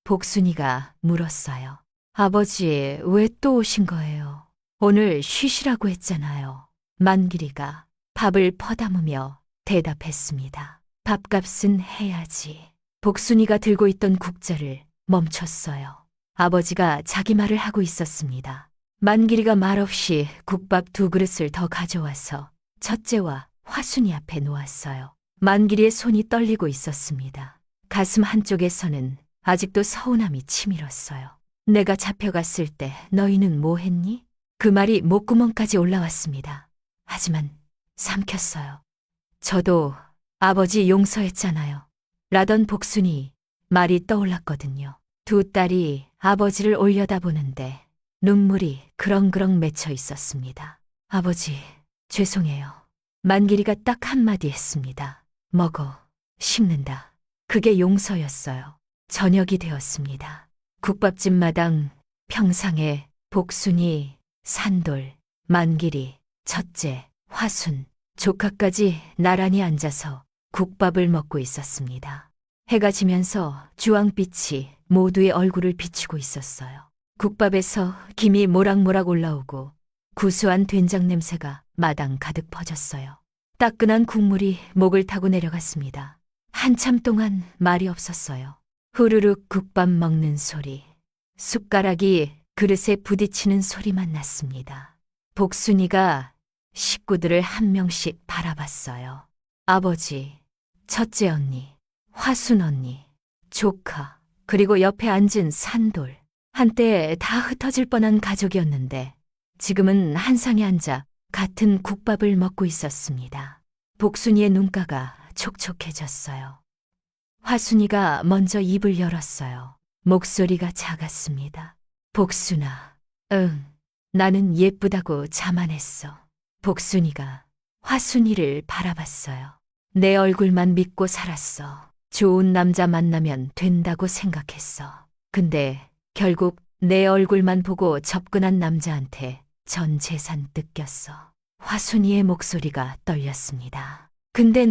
Speaker 1: 복순이가 물었어요. 아버지, 왜 또 오신 거예요? 오늘 쉬시라고 했잖아요. 만길이가 밥을 퍼담으며 대답했습니다. 밥값은 해야지. 복순이가 들고 있던 국자를 멈췄어요. 아버지가 자기 말을 하고 있었습니다. 만길이가 말없이 국밥 2그릇을 더 가져와서 첫째와 화순이 앞에 놓았어요. 만길이의 손이 떨리고 있었습니다. 가슴 한쪽에서는 아직도 서운함이 치밀었어요. 내가 잡혀갔을 때 너희는 뭐 했니? 그 말이 목구멍까지 올라왔습니다. 하지만 삼켰어요. 저도 아버지 용서했잖아요. 라던 복순이 말이 떠올랐거든요. 두 딸이 아버지를 올려다보는데 눈물이 그렁그렁 맺혀 있었습니다. 아버지, 죄송해요. 만길이가 딱 한마디 했습니다. 먹어, 식는다. 그게 용서였어요. 저녁이 되었습니다. 국밥집 마당, 평상에 복순이, 산돌, 만길이, 첫째, 화순, 조카까지 나란히 앉아서 국밥을 먹고 있었습니다. 해가 지면서 주황빛이 모두의 얼굴을 비추고 있었어요. 국밥에서 김이 모락모락 올라오고 구수한 된장 냄새가 마당 가득 퍼졌어요. 따끈한 국물이 목을 타고 내려갔습니다. 한참 동안 말이 없었어요. 후루룩 국밥 먹는 소리, 숟가락이 그릇에 부딪히는 소리만 났습니다. 복순이가 식구들을 한 명씩 바라봤어요. 아버지, 첫째 언니, 화순 언니, 조카, 그리고 옆에 앉은 산돌. 한때 다 흩어질 뻔한 가족이었는데 지금은 한 상에 앉아 같은 국밥을 먹고 있었습니다. 복순이의 눈가가 촉촉해졌어요. 화순이가 먼저 입을 열었어요. 목소리가 작았습니다. 복순아, 응, 나는 예쁘다고 자만했어. 복순이가 화순이를 바라봤어요. 내 얼굴만 믿고 살았어. 좋은 남자 만나면 된다고 생각했어. 근데 결국 내 얼굴만 보고 접근한 남자한테 전 재산 뜯겼어. 화순이의 목소리가 떨렸습니다. 근데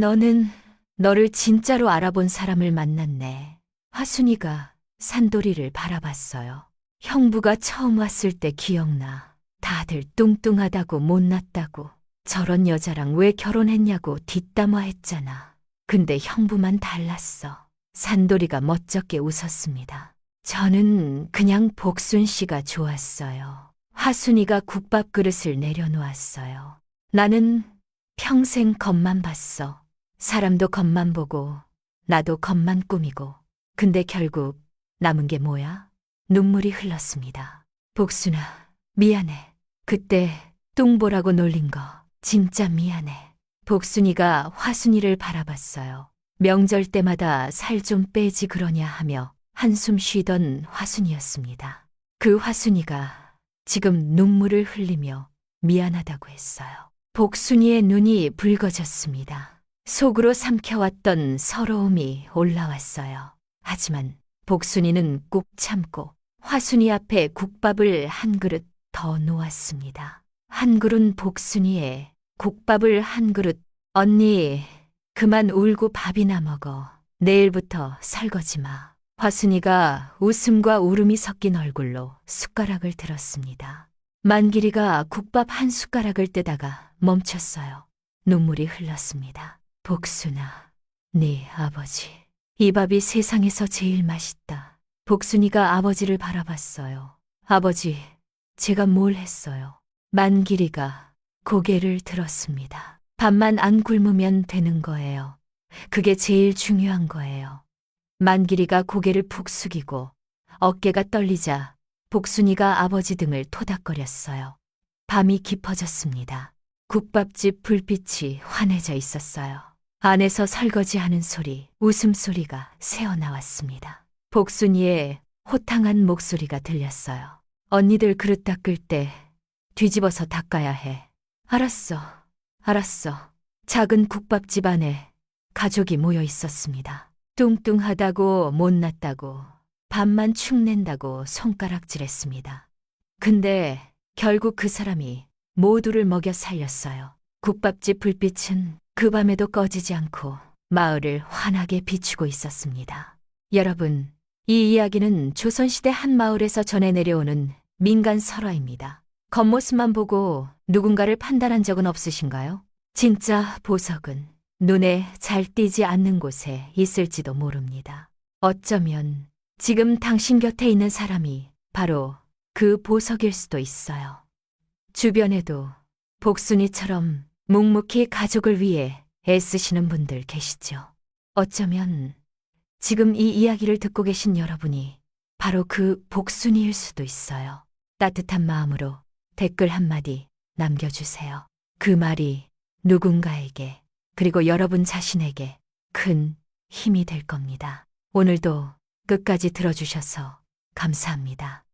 Speaker 1: 너를 진짜로 알아본 사람을 만났네. 화순이가 산돌이를 바라봤어요. 형부가 처음 왔을 때 기억나. 다들 뚱뚱하다고 못났다고 저런 여자랑 왜 결혼했냐고 뒷담화했잖아. 근데 형부만 달랐어. 산돌이가 멋쩍게 웃었습니다. 저는 그냥 복순 씨가 좋았어요. 화순이가 국밥 그릇을 내려놓았어요. 나는 평생 겁만 봤어. 사람도 겁만 보고 나도 겁만 꾸미고. 근데 결국 남은 게 뭐야? 눈물이 흘렀습니다. 복순아, 미안해. 그때 뚱보라고 놀린 거 진짜 미안해. 복순이가 화순이를 바라봤어요. 명절 때마다 살 좀 빼지 그러냐 하며 한숨 쉬던 화순이였습니다. 그 화순이가 지금 눈물을 흘리며 미안하다고 했어요. 복순이의 눈이 붉어졌습니다. 속으로 삼켜왔던 서러움이 올라왔어요. 하지만 복순이는 꾹 참고 화순이 앞에 국밥을 한 그릇 더 놓았습니다. 한글은 복순이의 국밥을 한 그릇. 언니, 그만 울고 밥이나 먹어. 내일부터 설거지 마. 화순이가 웃음과 울음이 섞인 얼굴로 숟가락을 들었습니다. 만길이가 국밥 한 숟가락을 뜨다가 멈췄어요. 눈물이 흘렀습니다. 복순아, 네 아버지. 이 밥이 세상에서 제일 맛있다. 복순이가 아버지를 바라봤어요. 아버지, 제가 뭘 했어요? 만길이가 고개를 들었습니다. 밥만 안 굶으면 되는 거예요. 그게 제일 중요한 거예요. 만길이가 고개를 푹 숙이고 어깨가 떨리자 복순이가 아버지 등을 토닥거렸어요. 밤이 깊어졌습니다. 국밥집 불빛이 환해져 있었어요. 안에서 설거지하는 소리, 웃음소리가 새어나왔습니다. 복순이의 호탕한 목소리가 들렸어요. 언니들 그릇 닦을 때 뒤집어서 닦아야 해. 알았어, 알았어. 작은 국밥집 안에 가족이 모여 있었습니다. 뚱뚱하다고 못났다고 밥만 축낸다고 손가락질했습니다. 근데 결국 그 사람이 모두를 먹여 살렸어요. 국밥집 불빛은 그 밤에도 꺼지지 않고 마을을 환하게 비추고 있었습니다. 여러분, 이 이야기는 조선시대 한 마을에서 전해 내려오는 민간 설화입니다. 겉모습만 보고 누군가를 판단한 적은 없으신가요? 진짜 보석은 눈에 잘 띄지 않는 곳에 있을지도 모릅니다. 어쩌면 지금 당신 곁에 있는 사람이 바로 그 보석일 수도 있어요. 주변에도 복순이처럼 묵묵히 가족을 위해 애쓰시는 분들 계시죠. 어쩌면 지금 이 이야기를 듣고 계신 여러분이 바로 그 복순이일 수도 있어요. 따뜻한 마음으로 댓글 한마디 남겨주세요. 그 말이 누군가에게 그리고 여러분 자신에게 큰 힘이 될 겁니다. 오늘도 끝까지 들어주셔서 감사합니다.